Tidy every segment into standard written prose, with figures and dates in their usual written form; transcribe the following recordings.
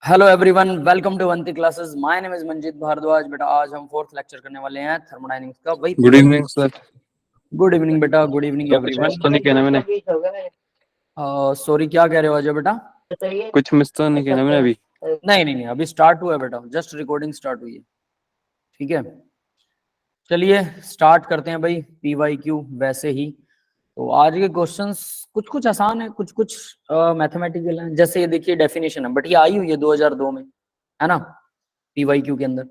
Hello everyone, welcome to Avanti classes. My name is Manjeet Bhardwaj. बेटा आज हम फोर्थ लेक्चर करने वाले हैं थर्मोडायनेमिक्स का। वही good evening sir. Good evening बेटा, गुड इवनिंग एवरीवन। तो नहीं कहना मैंने, सॉरी, क्या कह रहे हो अजय बेटा? कुछ मिस तो नहीं कहना मैंने अभी। नहीं नहीं नहीं, अभी स्टार्ट हुआ है बेटा, जस्ट रिकॉर्डिंग स्टार्ट हुई है। ठीक है, चलिए स्टार्ट करते हैं भाई। PYQ वैसे ही तो आज के क्वेश्चंस कुछ कुछ आसान है, कुछ कुछ मैथमेटिकल है। जैसे ये देखिए डेफिनेशन है, बट ये आई हुई है 2002 में, है ना, PYQ के अंदर।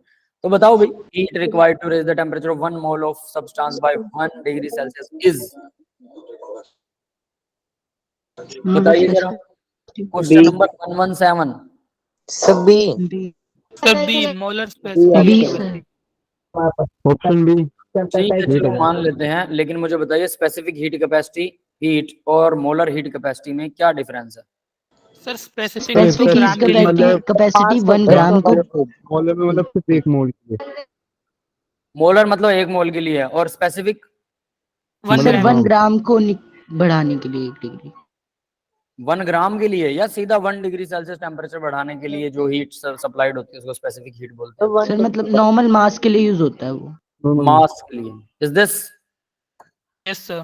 तो बताओ भाई, heat required to raise the temperature of 1 mole of substance by 1 degree Celsius is, बताइए जरा। Question number 117। सभी मोलर स्पेसिफिक ऑप्शन बी। ठीक है चलो मान लेते हैं, लेकिन मुझे बताइए स्पेसिफिक हीट कैपेसिटी, हीट और मोलर हीट कैपेसिटी में क्या डिफरेंस है? सर स्पेसिफिक स्पेसिफिक कैपेसिटी 1 ग्राम को मोलर में मतलब सिर्फ एक मोल की है। मोलर मतलब 1 मोल के लिए है, और स्पेसिफिक सर 1 ग्राम को बढ़ाने के लिए 1 डिग्री 1 ग्राम के लिए, या सीधा 1 डिग्री सेल्सियस टेम्परेचर बढ़ाने के लिए जो हीट सप्लाइड होती है उसको स्पेसिफिक हीट बोलते हैं। सर मतलब नॉर्मल मास के लिए यूज होता है वो। मास के लिए। Is this yes sir.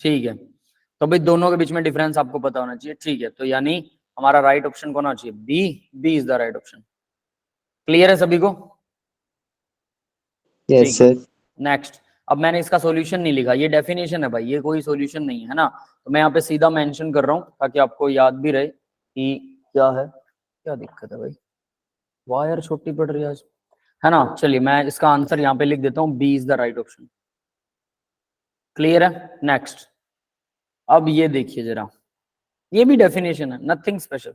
ठीक है, तो भाई दोनों के बीच में डिफरेंस आपको पता होना चाहिए। ठीक है, तो यानी हमारा राइट ऑप्शन कौन होना चाहिए? B. B is the right option. Clear है सभी को? Yes sir. नेक्स्ट, अब मैंने इसका सॉल्यूशन नहीं लिखा, ये डेफिनेशन है भाई, ये कोई सॉल्यूशन नहीं है ना। तो मैं यहाँ पे सीधा मेंशन कर रहा हूँ ताकि आपको याद भी रहे कि क्या है। क्या दिक्कत है भाई, वायर छोटी पड़ रही है आज, है ना। चलिए मैं इसका आंसर यहाँ पे लिख देता हूँ, B is the right option. Clear है? नेक्स्ट, अब ये देखिए जरा, ये भी डेफिनेशन है, नथिंग स्पेशल।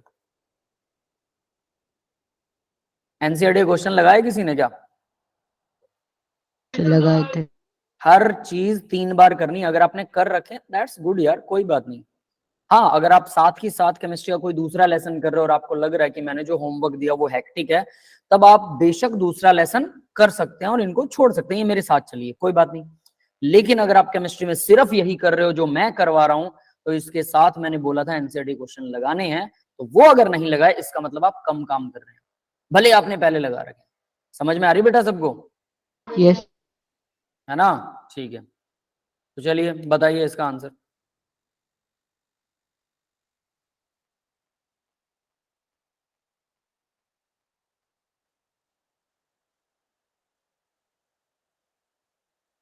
एनसीईआरटी क्वेश्चन लगाए किसी ने क्या? लगाए थे। हर चीज 3 बार करनी, अगर आपने कर रखे दैट्स गुड यार, कोई बात नहीं। हाँ, अगर आप साथ ही साथ केमिस्ट्री का कोई दूसरा लेसन कर रहे हो और आपको लग रहा है कि मैंने जो होमवर्क दिया वो हेक्टिक है, तब आप बेशक दूसरा लेसन कर सकते हैं और इनको छोड़ सकते हैं, ये मेरे साथ चलिए, कोई बात नहीं। लेकिन अगर आप केमिस्ट्री में सिर्फ यही कर रहे हो जो मैं करवा रहा हूं, तो इसके साथ मैंने बोला था एनसीईआरटी क्वेश्चन लगाने हैं, तो वो अगर नहीं लगाए इसका मतलब आप कम काम कर रहे हैं, भले आपने पहले लगा रखे। समझ में आ रही बेटा सबको? यस है ना। ठीक है, तो चलिए बताइए इसका आंसर।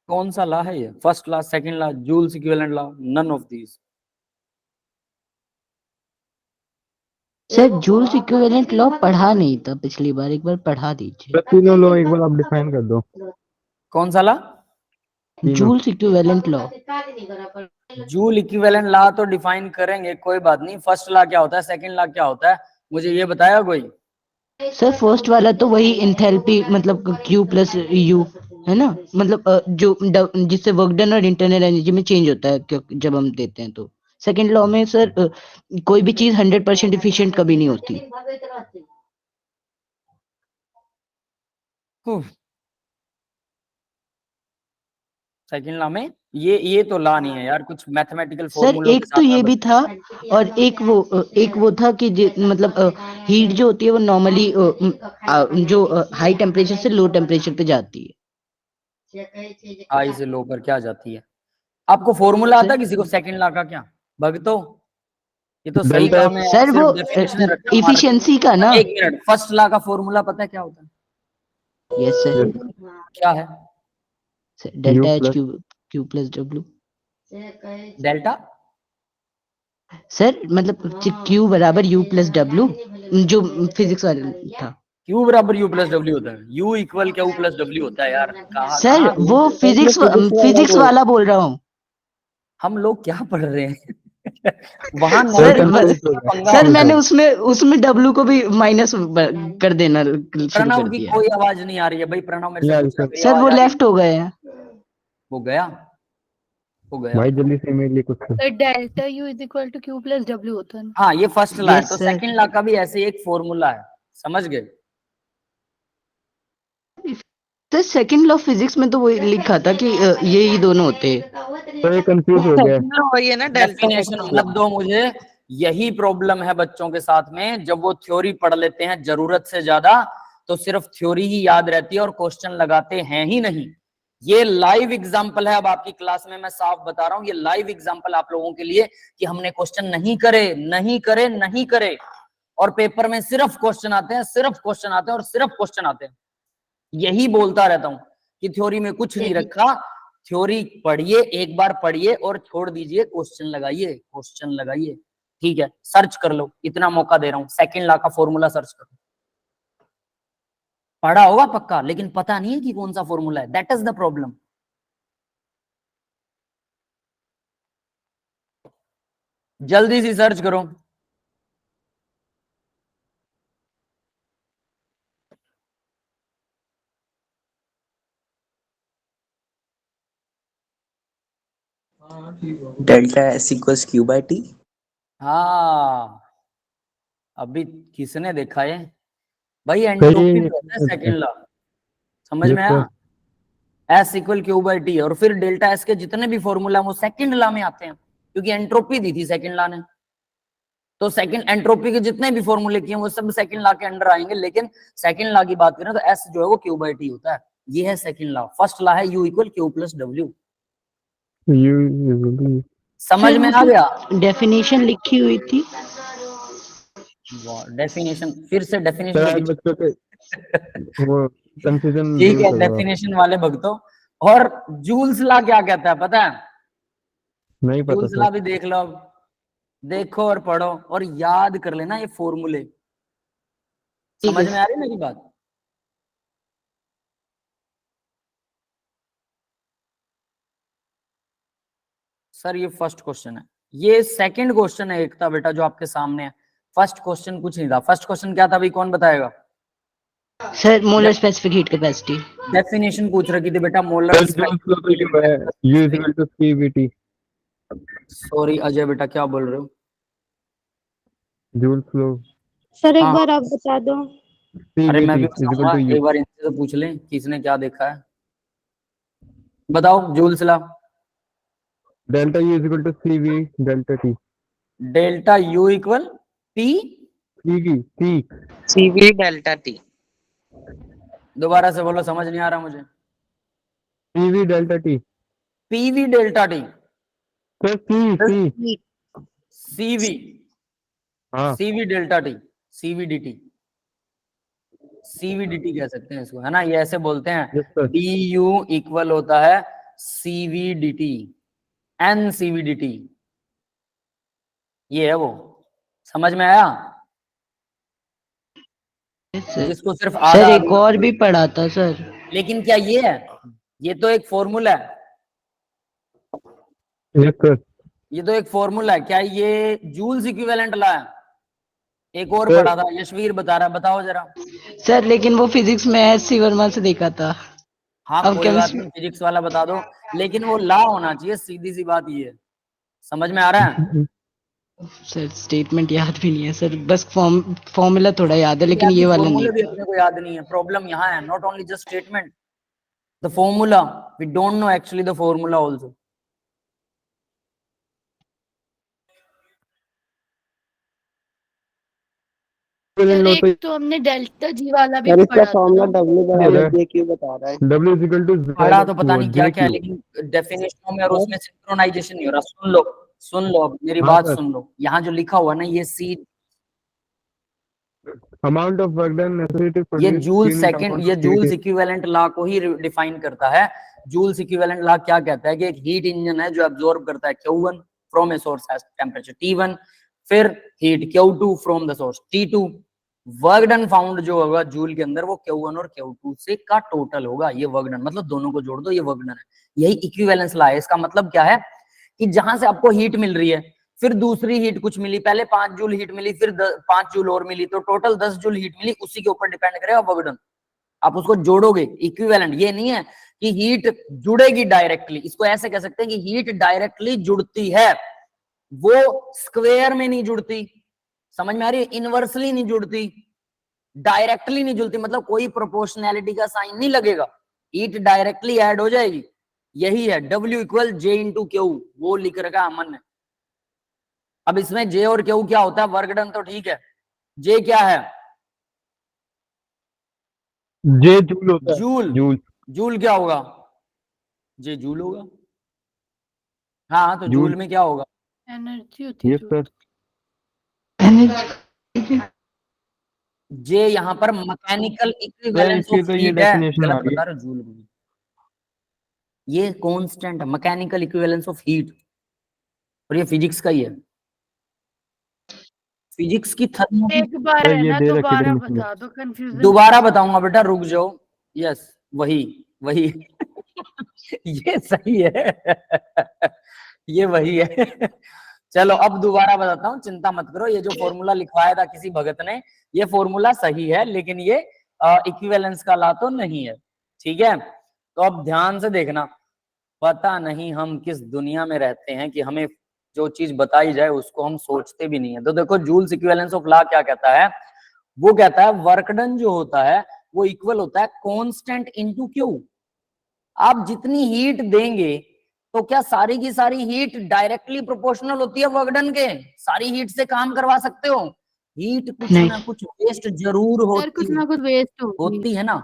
कौन सा लॉ है ये? First law, second law, Joule's equivalent law? None of these. Sir Joule's equivalent law पढ़ा नहीं था पिछली बार, एक बार पढ़ा दीजिए। तीनों लो एक बार आप डिफाइन कर दो। कौन सा law? Joule's equivalent law. Joule equivalent law तो डिफाइन करेंगे, कोई बात नहीं। फर्स्ट लॉ क्या होता है, सेकंड लॉ क्या होता है, मुझे ये बताया कोई? सर फर्स्ट वाला तो वही इंथैल्पी मतलब Q प्लस U है ना, मतलब जो जिससे वर्क डन और इंटरनल एनर्जी में चेंज होता है जब हम देते हैं। तो सेकंड लॉ में सर कोई भी चीज 100% इफिशिएंट कभी नहीं होती। सेकंड लॉ में ये तो लॉ नहीं है यार, कुछ मैथमेटिकल सर फॉर्मूलों एक के तो साथ ये भी था, और एक वो था कि मतलब हीट जो होती है वो नॉर्मली जो हाई टेम्परेचर से लो टेम्परेचर पे जाती है। हाई से लो पर क्या जाती है? आपको फॉर्मूला आता है किसी को सेकंड लॉ का? क्या भगतो, ये तो सही डेल्टा काम है यार, सर सिर्फ वो डेफिनेशन रट्टा मार रहे इफिशिएंसी का ना। हो। एक मिनट, फर्स्ट लॉ का फॉर्मूला पता है क्या होता है? Yes sir. क्या है? Delta H Q plus W। Delta sir मतलब Q बराबर U प्लस W, जो फिजिक्स वाला था। Q बराबर U प्लस W होता है? U equal Q plus W होता है यार? कहा सर वो फिजिक्स वाला बोल रहा हूँ। हम लोग क्या पढ़ रहे हैं? वहां सर पंगा सर होता मैंने है। उसमें W को भी माइनस कर देना शुरू प्रणव कर की दिया। कोई आवाज नहीं आ रही है भाई, प्रणव मेरे से पूछ रहा है, मेरी सर आवाज वो आ रही है? लेफ्ट हो गए हैं। वो गया, वो गया भाई जल्दी से मेरे लिए कुछ delta U is equal to Q plus W होता है। हाँ ये फर्स्ट लॉ है, Yes, तो sir. सेकंड लॉ का भी ऐसे ही एक फॉर्मूला है, समझ गए? सर सेकंड लॉ फिजिक्स में तो वो लिखा था कि यही दोनों होते हैं। तो ये कंफ्यूज हो गया। वही है ना डेल्टा। डेफिनेशन मत दो मुझे, यही प्रॉब्लम है बच्चों के साथ में, जब वो थ्योरी पढ़ लेते हैं जरूरत से ज्यादा तो सिर्फ थ्योरी ही याद रहती है और क्वेश्चन लगाते हैं ही नहीं। ये लाइव एग्जांपल है, अब आपकी क्लास में मैं साफ बता रहा हूं, ये लाइव एग्जांपल आप लोगों के लिए कि हमने क्वेश्चन नहीं करे नहीं करे नहीं करे, और पेपर में सिर्फ क्वेश्चन आते हैं, सिर्फ क्वेश्चन आते हैं और सिर्फ क्वेश्चन आते हैं। यही बोलता रहता हूं कि थ्योरी में कुछ नहीं रखा, थ्योरी पढ़िए, एक बार पढ़िए और छोड़ दीजिए, क्वेश्चन लगाइए, क्वेश्चन लगाइए। ठीक है, सर्च कर लो, इतना मौका दे रहा हूं, सेकंड लॉ का फॉर्मूला सर्च करो। पढ़ा होगा पक्का, लेकिन पता नहीं है कि कौन सा फॉर्मूला है, दैट इज द प्रॉब्लम। जल्दी से सर्च करो। Delta S equals Q by T. हाँ, अभी किसने देखा है भाई, एंट्रोपी में होता है सेकंड लॉ, समझ में आया? S equal Q by T, और फिर डेल्टा एस के जितने भी फॉर्मूला वो सेकंड लॉ में आते हैं, क्योंकि एंट्रोपी दी थी सेकंड लॉ ने, तो सेकंड एंट्रोपी के जितने भी फॉर्मूले किए वो सब सेकंड लॉ के अंडर आएंगे। लेकिन सेकंड लॉ की बात करें तो एस जो है वो क्यू बाई टी होता है, ये है सेकंड लॉ। फर्स्ट लॉ है you equal Q plus W. समझ में आ गया? डेफिनेशन लिखी हुई थी। डेफिनेशन, फिर से डेफिनेशन बच्चों के वो कंफ्यूजन ठीक है, डेफिनेशन वाले भक्तों। और जूल्स लॉ क्या कहता है पता है? नहीं पता जूल्स लॉ भी देख लो, अब देखो और पढ़ो और याद कर लेना ये फॉर्मूले। समझ में आ रही मेरी बात? सर ये फर्स्ट क्वेश्चन है, ये सेकंड क्वेश्चन है एकता बेटा जो आपके सामने है। फर्स्ट क्वेश्चन कुछ नहीं था। फर्स्ट क्वेश्चन क्या था भाई, कौन बताएगा? Sir molar specific heat capacity definition पूछ रखी थी बेटा, मोलर। सॉरी अजय बेटा, क्या बोल रहे हो? Joule flow. सर एक हाँ। बार आप बता दो। अरे मैं भी बताऊंगा, एक बार इनसे तो पूछ लें किसने क्या देखा है। बताओ Joule's law. Delta U is equal to CV delta T. Delta U equal P CV delta T. दोबारा से बोलो, समझ नहीं आ रहा मुझे। CV delta T. PV delta T. Sir C CV, हाँ CV delta T, CVDT, CVDT कह सकते हैं इसको, है ना? ये ऐसे बोलते हैं, yes sir. D you equal होता है सीवीडीटी, एन सीवीडीटी, ये है वो। समझ में आया? जिसको सिर्फ सर आधा, एक और भी पढ़ा था सर। लेकिन क्या ये है? ये तो एक फॉर्मूला है, यस सर। ये तो एक फॉर्मूला है। क्या ये जूल्स इक्विवेलेंट लॉ है? एक और सर- पढ़ा था, यशवीर बता रहा है, बताओ जरा। सर लेकिन वो फिजिक्स में एस.सी. वर्मा से देखा था। हाँ अब कोई बात chemistry- नहीं, फिजिक्स वाला बता दो, लेकिन वो लॉ होना चाहिए, सीधी सी बात ये है। समझ में आ रहा है? सर स्टेटमेंट याद भी नहीं है सर, बस फॉर्मूला थोड़ा याद है, लेकिन ये वाला फॉर्मूला भी नहीं। अपने को याद नहीं है। प्रॉब्लम यहाँ है, not only just statement, the formula, we don't know actually the formula also. Sir एक तो हमने डेल्टा जी वाला भी पढ़ा था ना। क्यों बता रहा है? W इज इक्वल टू पढ़ा तो पता नहीं क्या क्या है, लेकिन डेफिनेशनों में और उसमें सिंक्रोनाइजेशन नहीं हो रहा। सुन लो अब मेरी हाँ, बात सर। सुन लो। यहाँ जो लिखा हुआ ना, ये C, amount of work done necessary to ये प्रोड्यूस जूल सेकंड, ये जूल्स इक्विवेलेंट लॉ को ही डिफाइन करता है। जूल्स इक्विवेलेंट लॉ क्या कहता है कि एक हीट इंजन है जो एब्जॉर्ब करता है Q1 from a source at temperature T1, फिर heat Q2 from the source T2। Work done found जो होगा जूल के अंदर वो Q1 और Q2 से का टोटल होगा। ये वर्क डन मतलब दोनों को जोड़ दो, ये वर्क डन है। यही इक्विवेलेंस लॉ है। इसका मतलब क्या है कि जहां से आपको हीट मिल रही है, फिर दूसरी हीट कुछ मिली, पहले 5 जूल हीट मिली, फिर 5 जूल और मिली, तो टोटल 10 जूल हीट मिली, उसी के ऊपर डिपेंड करेगा वर्क डन। आप उसको जोड़ोगे, इक्विवेलेंट। ये नहीं है कि हीट जुड़ेगी डायरेक्टली, इसको ऐसे कह सकते हैं कि हीट डायरेक्टली जुड़ती है, वो स्क्वायर में नहीं जुड़ती। समझ में आ रही है? इनवर्सली नहीं जुड़ती, डायरेक्टली नहीं जुड़ती, मतलब कोई प्रोपोर्शनैलिटी का साइन नहीं लगेगा, हीट डायरेक्टली ऐड हो जाएगी। यही है W equal J into Q, वो लिख रखा अमन ने। अब इसमें जे और क्यू क्या होता है? वर्क डन तो ठीक है, जे क्या है? जे जूल होता है। जूल। जूल। जूल क्या होगा? जे जूल होगा। हाँ, तो जूल। जूल में क्या होगा? एनर्जी होती है यस जो। सर। जे यहाँ पर मैकेनिकल सर इक्विवेलेंस इसकी ऑफ तो ये हीट है। डेफिनेशन आ गलत रही बता है। रहे हो, जूल में ये कांस्टेंट है, मैकेनिकल इक्विवेलेंस ऑफ हीट, और ये फिजिक्स का ही है। फिजिक्स की थर्मो एक बार सर है ये ना, दे रखी दोबारा डेफिनेशन। बता दो, कंफ्यूजन। दोबारा बताऊंगा बेटा, रुक जाओ। यस, वही वही ये सही है ये वही है चलो अब दोबारा बताता हूँ, चिंता मत करो। ये जो फॉर्मूला लिखवाया था किसी भगत ने, ये फॉर्मूला सही है, लेकिन ये इक्विवेलेंस का ला तो नहीं है। ठीक है, तो अब ध्यान से देखना। पता नहीं हम किस दुनिया में रहते हैं कि हमें जो चीज बताई जाए उसको हम सोचते भी नहीं है। तो देखो, जूल्स इक्विवेलेंस ऑफ लॉ क्या कहता है? वो कहता है वर्क डन जो होता है वो इक्वल होता है कांस्टेंट इनटू क्यू। आप जितनी हीट देंगे, तो क्या सारी की सारी हीट डायरेक्टली प्रोपोर्शनल होती है वर्क डन के? सारी हीट से काम करवा सकते हो? हीट कुछ नहीं। ना कुछ वेस्ट जरूर सर कुछ होती ना कुछ वेस्ट होगी। होती है ना।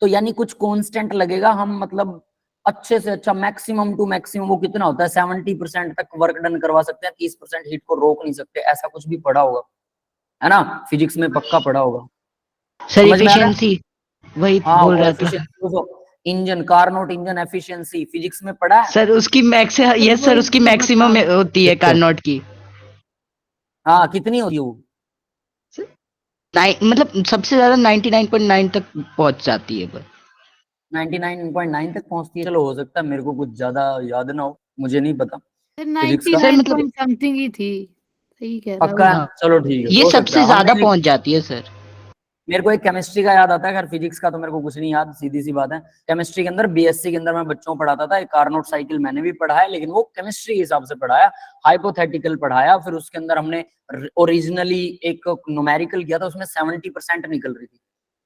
तो यानी कुछ कांस्टेंट लगेगा। हम मतलब अच्छे से अच्छा मैक्सिमम टू मैक्सिमम वो कितना होता है? 70% तक वर्क डन करवा सकते हैं, 30% हीट को रोक नहीं सकते। ऐसा कुछ भी पढ़ा होगा, है ना? फिजिक्स में पक्का पढ़ा होगा। सर समझ में आ रहा है? एफिशिएंसी वही हाँ, बोल वो रहा था efficiency, engine Carnot engine efficiency physics में पढ़ा है। सर। उसकी मैक्स यस सर, उसकी मैक्सिमम होती है कार्नोट की। हाँ, कितनी होती है वो? मतलब सबसे ज्यादा 99.9 तक पहुंच जाती है बस। 99.9 तक पहुंचती है। चलो, हो सकता है मेरे को कुछ ज्यादा याद ना हो, मुझे नहीं पता फिजिक्स का। सर 99 मतलब पॉइंट समथिंग ही थी। सही कह रहा पक्का हूँ। है? चलो ठीक है, ये हो सकता सबसे है ज्यादा हमने। पहुंच जाती है सर। मेरे को एक केमिस्ट्री का याद आता है, खैर फिजिक्स का तो मेरे को कुछ नहीं याद, सीधी सी बात है। केमिस्ट्री के अंदर बीएससी के अंदर मैं बच्चों को पढ़ाता था, एक कार्नोट साइकिल मैंने भी पढ़ा है, लेकिन वो केमिस्ट्री के हिसाब से पढ़ाया, हाइपोथेटिकल पढ़ाया। फिर उसके अंदर हमने ओरिजिनली एक न्यूमेरिकल किया था, उसमें 70% निकल रही थी।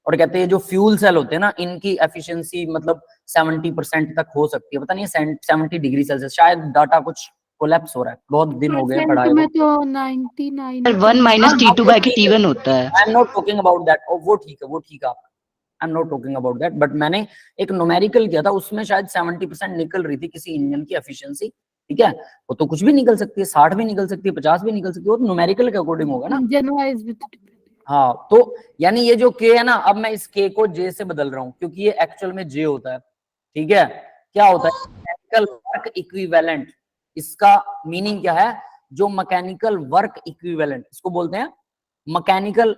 और कहते हैं जो फ्यूल सेल होते हैं ना, इनकी एफिशिएंसी मतलब 70% तक हो सकती है। पता नहीं 70 डिग्री सेल्सियस, शायद डाटा कुछ कोलैप्स हो रहा है, बहुत दिन हो गए परसेंट पढ़ाए में हुए। तो 99 सर 1 माइनस T2 वो बाय ठीक है, T1 होता है। I am not talking about that. वो ठीक है, वो ठीक है, I am not talking about that. But मैंने एक न्यूमेरिकल किया था, उसमें शायद 70% निकल रही थी किसी इंजन की एफिशिएंसी। ठीक है, वो तो कुछ भी निकल सकती है, 60 भी निकल सकती है, 50 भी निकल सकती है, वो तो न्यूमेरिकल के अकॉर्डिंग होगा ना। इंजन वाइज भी तो हाँ, तो यानी ये जो के है ना, अब मैं इस के को जे से बदल रहा हूँ, क्योंकि ये एक्चुअल में जे होता है। ठीक है, क्या होता है? Mechanical work equivalent. इसका मीनिंग क्या है? जो मैकेनिकल वर्क इक्विवेलेंट, इसको बोलते हैं mechanical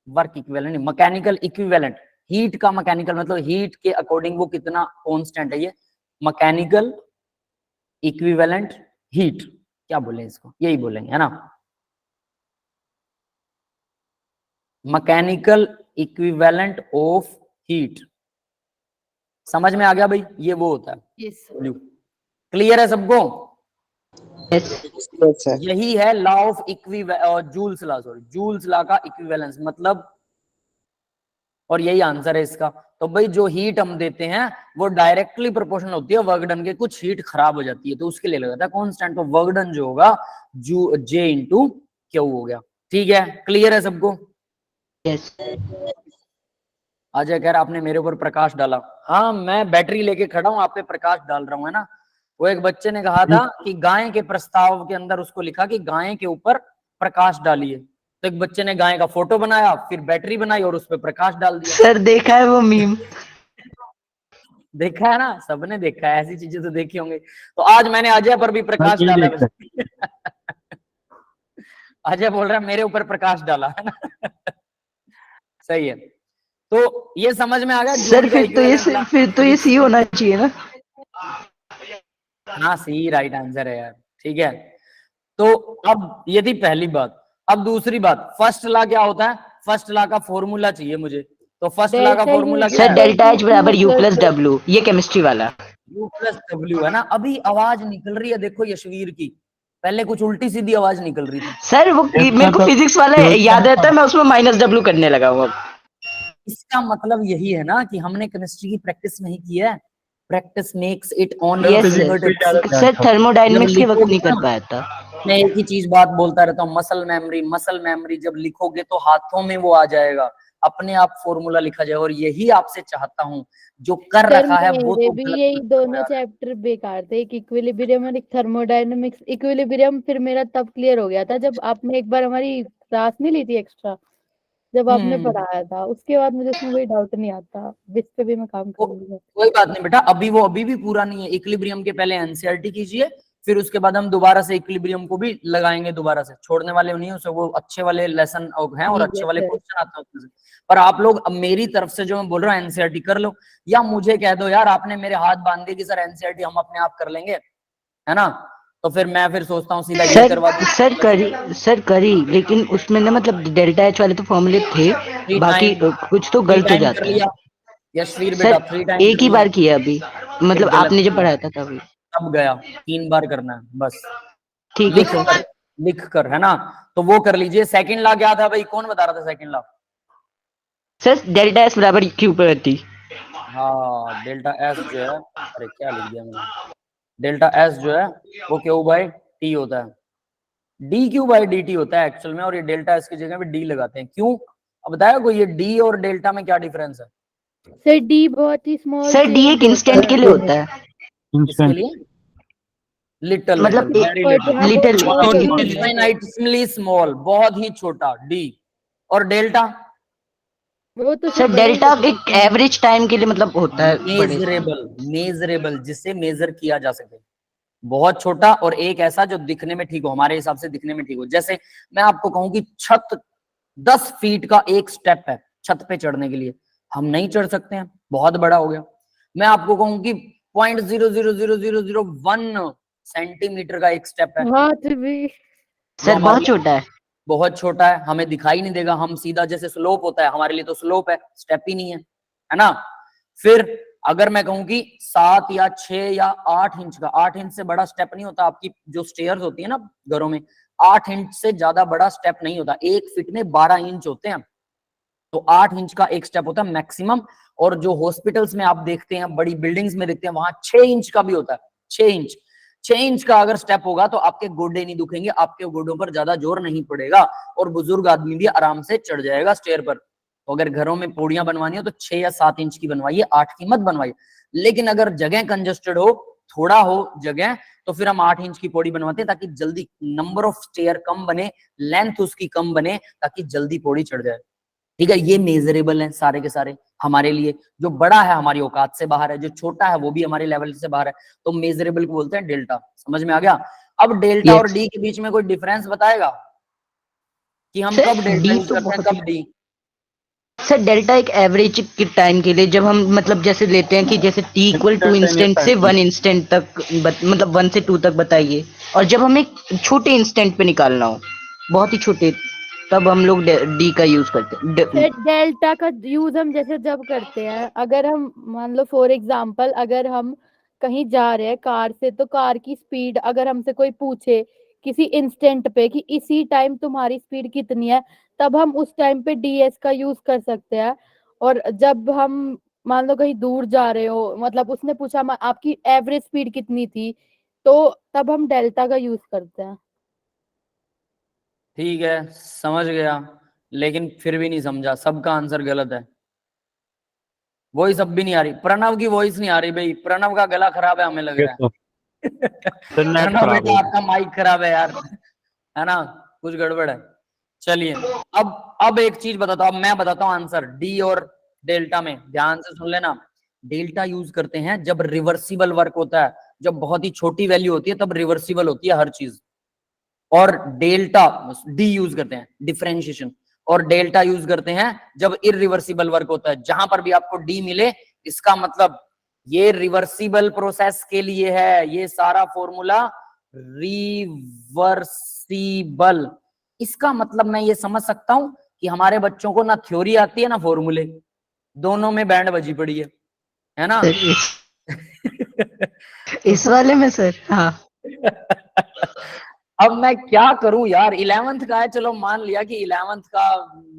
work equivalent, mechanical equivalent. Heat का मैकेनिकल मतलब हीट के अकॉर्डिंग वो कितना कांस्टेंट है, ये मैकेनिकल इक्विवेलेंट हीट। क्या बोले इसको? यही बोलेंगे, है ना? Mechanical equivalent of heat. समझ में आ गया भाई? ये वो होता है। यस। क्लियर है सबको? Yes Yes, sir. यही है law of joules law, sorry joules law का इक्विवेलेंस मतलब, और यही आंसर है इसका। तो भाई जो हीट हम देते हैं वो डायरेक्टली प्रोपोर्शनल होती है वर्क डन के। कुछ हीट खराब हो जाती है तो उसके लिए लगाता है कांस्टेंट, तो वर्क डन जो होगा जे इंटू क्यू हो गया। ठीक है, क्लियर है सबको? यस अजय कह रहा आपने मेरे ऊपर प्रकाश डाला। हाँ, मैं बैटरी लेके खड़ा हूँ, आप पे प्रकाश डाल रहा हूँ, है ना? वो एक बच्चे ने कहा था कि गाय के प्रस्ताव के अंदर उसको लिखा कि गाय के ऊपर प्रकाश डालिए, तो एक बच्चे ने गाय का फोटो बनाया, फिर बैटरी बनाई और उस पर प्रकाश डाल दिया। सर, देखा है वो मीम। देखा है ना, सबने देखा है, ऐसी चीजें तो देखी होंगी। तो आज मैंने अजय पर भी प्रकाश यही डाला देखा है। अजय बोल रहा है मेरे ऊपर प्रकाश डाला, है ना? सही है। तो ये समझ में आ गया सर जूल का इक्विवेलेंट। फिर तो ये सी होना चाहिए ना। हाँ, सी राइट आंसर है यार। ठीक है, तो अब ये थी पहली बात। अब दूसरी बात, फर्स्ट लॉ क्या होता है? फर्स्ट लॉ का फॉर्मूला चाहिए मुझे। तो फर्स्ट लॉ का डेल्टा फॉर्मूला यू क्या सर है? डेल्टा एच बराबर यू प्लस डब्ल्यू, ये केमिस्ट्री वाला। U प्लस डब्ल्यू, है ना? अभी आवाज निकल रही है, देखो यशवीर की, पहले कुछ उल्टी सीधी आवाज निकल रही थी। सर वो मेरे को फिजिक्स वाला याद रहता है, मैं उसमें माइनस डब्ल्यू करने लगा हूँ अब। इसका मतलब यही है ना कि हमने केमिस्ट्री की प्रैक्टिस नहीं की है। Practice makes it on yes sir, sir thermodynamics के वक्त नहीं कर पाया था। मैं एक ही चीज बात बोलता रहता हूँ, मसल मेमोरी, मसल मेमोरी। जब लिखोगे तो हाथों में वो आ जाएगा, अपने आप फॉर्मूला लिखा जाएगा। और यही आपसे चाहता हूँ, जो कर सर रखा है वो मेरे तो भी गलत यही मत करो दोनों यार। चैप्टर बेकार थे, एक इक्विलिब्रियम और एक थर्मोडायनेमिक्स। इक्विलिब्रियम फिर मेरा तब क्लियर हो गया था जब आपने एक बार हमारी क्लास नहीं ली थी एक्स्ट्रा, जब आपने पढ़ाया था। उसके बाद मुझे इसमें कोई डाउट नहीं आता, जिस पे भी मैं काम कर लूंगा। कोई बात नहीं बेटा, अभी वो अभी भी पूरा नहीं है। इक्विलिब्रियम के पहले एनसीईआरटी कीजिए, फिर उसके बाद हम दोबारा से इक्विलिब्रियम को भी लगाएंगे दोबारा से। छोड़ने वाले नहीं है उसे, वो अच्छे वाले लेसन हैं और ठीक अच्छे है वाले सर। क्वेश्चन आते हैं उसमें से। पर आप लोग अब मेरी तरफ से जो मैं बोल रहा हूँ, एनसीईआरटी कर लो, या मुझे कह दो यार आपने मेरे हाथ बांध दिए कि सर एनसीईआरटी हम अपने आप कर लेंगे, है ना। तो फिर मैं फिर सोचता हूँ सीधा ये करवा दूं। सर करी, लेकिन उसमें ना मतलब डेल्टा एच वाले तो फॉर्मूले थे, 3 बाकी टाइम कुछ तो 3 गलत हो टाइम कर जाता है। लिया यशवीर सर बेटा, 3 टाइम एक कर ही लिया। बार किया अभी, फिर मतलब गलत आपने जो किया, पढ़ाया था तभी। तब गया। 3 बार करना है बस, ठीक है लिख सर। कर, लिख कर, है ना। तो वो कर लीजिए। सेकंड लॉ क्या था भाई, कौन बता रहा था second law? Sir delta S बराबर क्यू पर टी। हाँ, डेल्टा एस जो है, अरे क्या लिख दिया मैंने, डेल्टा एस जो है वो क्यू बाई टी होता है, D Q by D T होता है एक्चुअल में। और ये डेल्टा एस की जगह पे डी लगाते हैं, क्यों? अब बताया कोई, ये डी और डेल्टा में क्या डिफरेंस है? सर डी बहुत ही स्मॉल सर डी चेंज एक होता इंस्टेंट है। के लिए होता है, किसके लिए? लिटिल, लिटिल, मतलब वेरी लिटिल, हाँ लिटिल। बहुत छोटी है। इनफाइनाइटली स्मॉल, बहुत ही छोटा, डी। और डेल्टा वो तो सर सर बड़े डेल्टा होते एक हैं। एवरेज टाइम के लिए मतलब होता है बड़े से। मेजरेबल, मेजरेबल जिसे मेजर किया जा सके, बहुत छोटा। और एक ऐसा जो दिखने में ठीक हो, हमारे हिसाब से दिखने में ठीक हो। जैसे मैं आपको कहूं कि छत 10 फीट का एक स्टेप है छत पे चढ़ने के लिए, हम नहीं चढ़ सकते हैं, बहुत बड़ा हो गया। मैं आपको कहूं कि 0.0000001 सेंटीमीटर का एक स्टेप है, हाथ भी। वो सर हमारे बहुत लिए छोटा है। बहुत छोटा है, हमें दिखाई नहीं देगा। हम सीधा, जैसे स्लोप होता है हमारे लिए, तो स्लोप है, स्टेप ही नहीं है ना। फिर अगर मैं कहूं कि 7 या 6 या 8 इंच का, 8 इंच से बड़ा स्टेप नहीं होता। आपकी जो स्टेयर्स होती है ना घरों में, 8 इंच से ज्यादा बड़ा स्टेप नहीं होता। 1 फीट में 12 इंच होते हैं, तो 8 इंच का एक स्टेप होता है मैक्सिमम। और जो हॉस्पिटल्स में आप देखते हैं, बड़ी बिल्डिंग्स में देखते हैं, वहां 6 इंच का भी होता है। 6 इंच, 6 इंच का अगर स्टेप होगा तो आपके गोडे नहीं दुखेंगे, आपके गोडों पर ज्यादा जोर नहीं पड़ेगा, और बुजुर्ग आदमी भी आराम से चढ़ जाएगा स्टेयर पर। तो अगर घरों में पौड़ियां बनवानी हो तो 6 या 7 इंच की बनवाइए, 8 की मत बनवाइए। लेकिन अगर जगह कंजेस्टेड हो, थोड़ा हो जगह, तो फिर हम 8 इंच की पौड़ी बनवाते हैं, ताकि जल्दी नंबर ऑफ स्टेयर कम बने, लेंथ उसकी कम बने, ताकि जल्दी पौड़ी चढ़ जाए। ठीक है, ये मेजरेबल है सारे के सारे हमारे लिए। जो बड़ा है हमारी औकात से बाहर है, जो छोटा है वो भी हमारे लेवल से बाहर है, तो मेजरेबल को बोलते हैं डेल्टा। समझ में आ गया? अब डेल्टा और यस डी के बीच में कोई डिफरेंस बताएगा कि हम कब सर डेल्टा डी यूज तो करते हैं, बहुत ही। कब डी? सर डेल्टा एक एवरेज के टाइम के लिए, जब हम मतलब जैसे लेते हैं कि जैसे टी इक्वल टू इंस्टेंट से 1 इंस्टेंट तक मतलब 1 से 2 तक बताइए। और जब हमें छोटे इंस्टेंट पे निकालना हो, बहुत ही छोटे, तब हम लोग डी का यूज करते हैं। सर डेल्टा का यूज हम जैसे जब करते हैं, अगर हम मान लो फॉर एग्जांपल, अगर हम कहीं जा रहे हैं कार से, तो कार की स्पीड अगर हमसे कोई पूछे किसी इंस्टेंट पे कि इसी टाइम तुम्हारी स्पीड कितनी है, तब हम उस टाइम पे डीएस का यूज कर सकते हैं। और जब हम मान लो कहीं दूर जा रहे हो, मतलब उसने पूछा आपकी एवरेज स्पीड कितनी थी, तो तब हम डेल्टा का यूज करते हैं। ठीक है, समझ गया, लेकिन फिर भी नहीं समझा, सबका आंसर गलत है। वॉइस अब भी नहीं आ रही, प्रणव की वॉइस नहीं आ रही भाई, प्रणव का गला खराब है हमें लग रहा है। नेट प्रणव खराब बेटा है। आपका माइक खराब है यार, है ना, कुछ गड़बड़ है। चलिए, अब एक चीज बताता हूं, अब मैं बताता हूं आंसर डी और डेल्टा में, ध्यान से सुन लेना। डेल्टा यूज करते हैं जब रिवर्सिबल वर्क होता है, जब बहुत ही छोटी वैल्यू होती है तब रिवर्सिबल होती है हर चीज। और डेल्टा डी यूज करते हैं डिफरेंशिएशन, और डेल्टा यूज करते हैं जब इरिवर्सिबल वर्क होता है। जहां पर भी आपको डी मिले, इसका मतलब ये रिवर्सिबल प्रोसेस के लिए है, ये सारा फॉर्मूला रिवर्सिबल। इसका मतलब मैं ये समझ सकता हूं कि हमारे बच्चों को ना थ्योरी आती है ना फॉर्मूले, दोनों में बैंड बजी पड़ी है ना। सर इस वाले में सर, हाँ। अब मैं क्या करूं यार, 11th का है, चलो मान लिया कि 11th का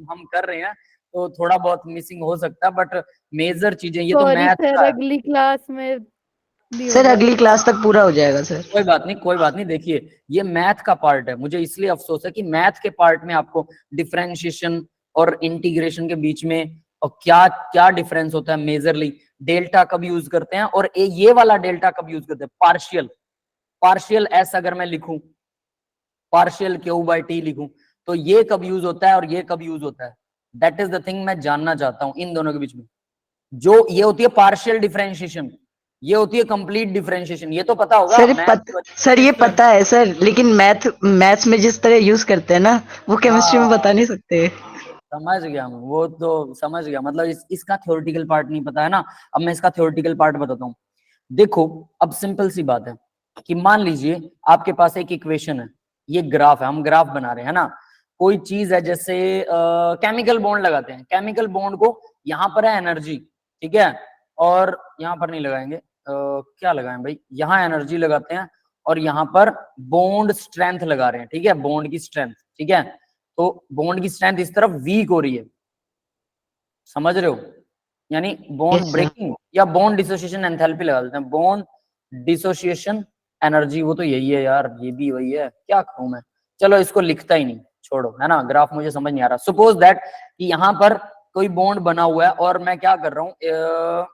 हम कर रहे हैं, तो थोड़ा बहुत मिसिंग हो सकता है, बट मेजर चीजें, ये तो सॉरी मैथ सर, का है। अगली क्लास में भी सर होगा। अगली क्लास तक पूरा हो जाएगा सर। कोई बात नहीं, कोई बात नहीं। देखिए ये मैथ का पार्ट है, मुझे इसलिए अफसोस है कि मैथ के पार्ट में आपको डिफरेंशिएशन और इंटीग्रेशन के बीच में और क्या क्या डिफरेंस होता है मेजरली, डेल्टा कब यूज करते हैं और ये वाला डेल्टा कब यूज करते हैं, पार्शियल, पार्शियल एस अगर मैं लिखूं, पार्शियल क्यू बाई टी लिखूं, तो ये कब यूज होता है और ये कब यूज होता है, दैट इज द थिंग मैं जानना चाहता हूं इन दोनों के बीच में। जो ये होती है पार्शियल डिफरेंशिएशन, ये होती है कंप्लीट डिफरेंशिएशन, ये तो पता होगा सर ये पता है सर, लेकिन मैथ्स में जिस तरह यूज करते हैं ना, वो केमिस्ट्री में बता नहीं सकते। समझ गया मैं, वो तो समझ गया, मतलब इसका थ्योरेटिकल पार्ट नहीं पता है ना। अब मैं इसका थ्योरेटिकल पार्ट बताता हूँ। देखो अब सिंपल सी बात है कि मान लीजिए आपके पास एक इक्वेशन है, ये ग्राफ है, हम ग्राफ बना रहे हैं ना, कोई चीज है जैसे केमिकल बॉन्ड लगाते हैं, केमिकल बॉन्ड को यहाँ पर है एनर्जी, ठीक है, और यहाँ पर नहीं लगाएंगे, क्या लगाएं भाई, यहाँ एनर्जी लगाते हैं और यहाँ पर बॉन्ड स्ट्रेंथ लगा रहे हैं, ठीक है, बॉन्ड की स्ट्रेंथ, ठीक है। तो बॉन्ड की स्ट्रेंथ इस तरफ वीक हो रही है, समझ रहे हो, यानी बॉन्ड Yes, sir. ब्रेकिंग या बॉन्ड डिसोसिएशन एंथैल्पी लगा देते हैं, बॉन्ड डिसोसिएशन एनर्जी, वो तो यही है यार, ये भी वही है, क्या कहूं मैं, चलो इसको लिखता ही नहीं, छोड़ो, है ना, ग्राफ मुझे समझ नहीं आ रहा। सपोज दैट कि यहाँ पर कोई बॉन्ड बना हुआ है और मैं क्या कर रहा हूँ,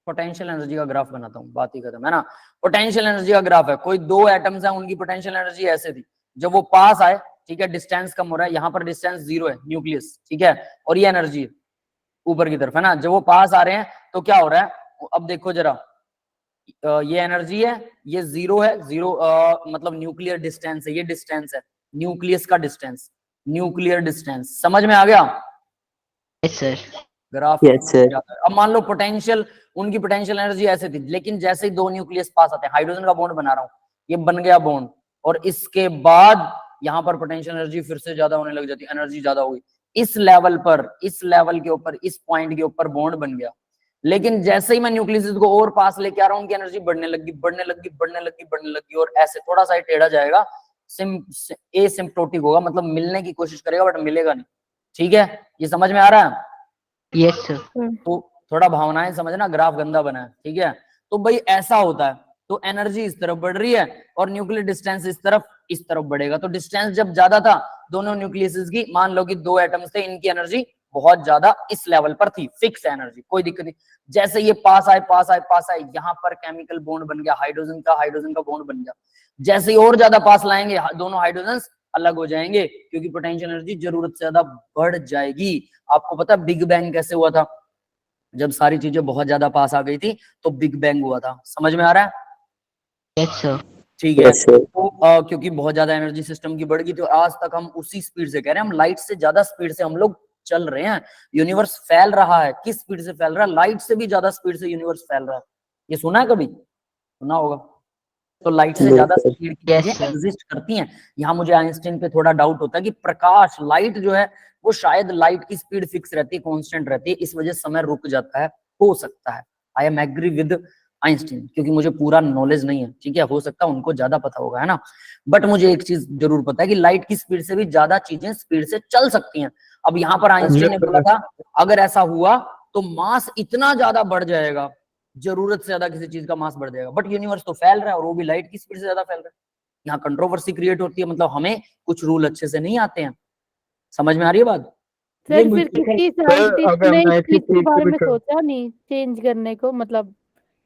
पोटेंशियल एनर्जी का ग्राफ बनाता हूँ, बात ही खत्म, है ना। पोटेंशियल एनर्जी का ग्राफ है, कोई दो एटम्स हैं, उनकी पोटेंशियल एनर्जी ऐसे थी, जब वो पास आए, ठीक है, डिस्टेंस कम हो रहा है, यहाँ पर डिस्टेंस 0 है, न्यूक्लियस, ठीक है, और ये एनर्जी है ऊपर की तरफ, है ना। जब वो पास आ रहे हैं तो क्या हो रहा है, अब देखो जरा, ये एनर्जी है, ये 0 है, 0 मतलब न्यूक्लियर डिस्टेंस है, ये डिस्टेंस है न्यूक्लियस का डिस्टेंस, न्यूक्लियर डिस्टेंस, समझ में आ गया yes sir. Graph. Yes, sir. अब मान लो पोटेंशियल, उनकी पोटेंशियल एनर्जी ऐसे थी, लेकिन जैसे ही दो न्यूक्लियस पास आते हैं, हाइड्रोजन का बॉन्ड बना रहा हूँ, ये बन गया बॉन्ड, और इसके बाद यहाँ पर पोटेंशियल एनर्जी फिर से ज्यादा होने लग जाती है, एनर्जी ज्यादा हो गई, इस लेवल पर, इस लेवल के ऊपर, इस पॉइंट के ऊपर बॉन्ड बन गया। लेकिन जैसे ही मैं न्यूक्लियस को और पास लेके आ रहा हूँ, उनकी एनर्जी बढ़ने लगी, बढ़ने लगी, बढ़ने लगी, बढ़ने लगी, और ऐसे थोड़ा सा टेढ़ा जाएगा, एसिम्प्टोटिक होगा, मतलब मिलने की कोशिश करेगा बट मिलेगा नहीं, ठीक है, ये समझ में आ रहा है। Yes sir. तो थोड़ा भावनाएं समझना, ग्राफ गंदा बना है, ठीक है। तो भाई ऐसा होता है, तो एनर्जी इस तरफ बढ़ रही है और न्यूक्लियर डिस्टेंस इस तरफ बढ़ेगा। तो डिस्टेंस जब ज्यादा था दोनों न्यूक्लियस की, मान लो कि दो एटम्स थे, इनकी एनर्जी बहुत ज्यादा इस लेवल पर थी, फिक्स एनर्जी, कोई दिक्कत नहीं। जैसे ये पास आए, पास आए, पास आए, यहाँ पर केमिकल बॉन्ड बन गया, हाइड्रोजन का बॉन्ड बन गया। जैसे ही और ज्यादा पास लाएंगे, दोनों हाइड्रोजन अलग हो जाएंगे, क्योंकि पोटेंशियल एनर्जी जरूरत से ज्यादा बढ़ जाएगी। आपको पता बिग बैंग कैसे हुआ था, जब सारी चीजें बहुत ज्यादा पास आ गई थी तो बिग बैंग हुआ था, समझ में आ रहा है। Yes sir. ठीक है, Yes, sir. तो क्योंकि बहुत ज्यादा एनर्जी सिस्टम की बढ़ गई, तो आज तक हम उसी स्पीड से कह रहे हैं, हम लाइट से ज्यादा स्पीड से हम लोग चल रहे हैं। यूनिवर्स फैल रहा है, किस स्पीड से फैल रहा है, लाइट से भी ज्यादा स्पीड से यूनिवर्स फैल रहा है। ये सुना है कभी, सुना होगा। तो लाइट से ज्यादा स्पीड की चीजें एग्जिस्ट करती हैं। यहाँ मुझे आइंस्टाइन पे थोड़ा डाउट होता है कि प्रकाश, लाइट जो है वो शायद लाइट की स्पीड फिक्स रहती है, कांस्टेंट रहती है, इस वजह से समय रुक जाता है, हो सकता है। I am agree with Einstein, क्योंकि मुझे पूरा नॉलेज नहीं है, ठीक है, हो सकता है उनको ज्यादा पता होगा, है ना। बट मुझे एक चीज जरूर पता है कि लाइट की स्पीड से भी ज्यादा चीजें स्पीड से चल सकती हैं। अब यहाँ पर आइंस्टाइन ने बोला था अगर ऐसा हुआ तो मास इतना ज्यादा बढ़ जाएगा, जरूरत से ज्यादा किसी चीज का मास बढ़ जाएगा। बट यूनिवर्स तो फैल रहा है और वो भी लाइट की स्पीड से ज्यादा फैल रहा है। यहाँ कंट्रोवर्सी क्रिएट होती है, मतलब हमें कुछ रूल अच्छे से नहीं आते हैं। समझ में आ रही है बात। सर फिर किसी साइंटिस्ट अगर ने मैं इस चीज के किसी बारे भी में सोचा नहीं चेंज करने को, मतलब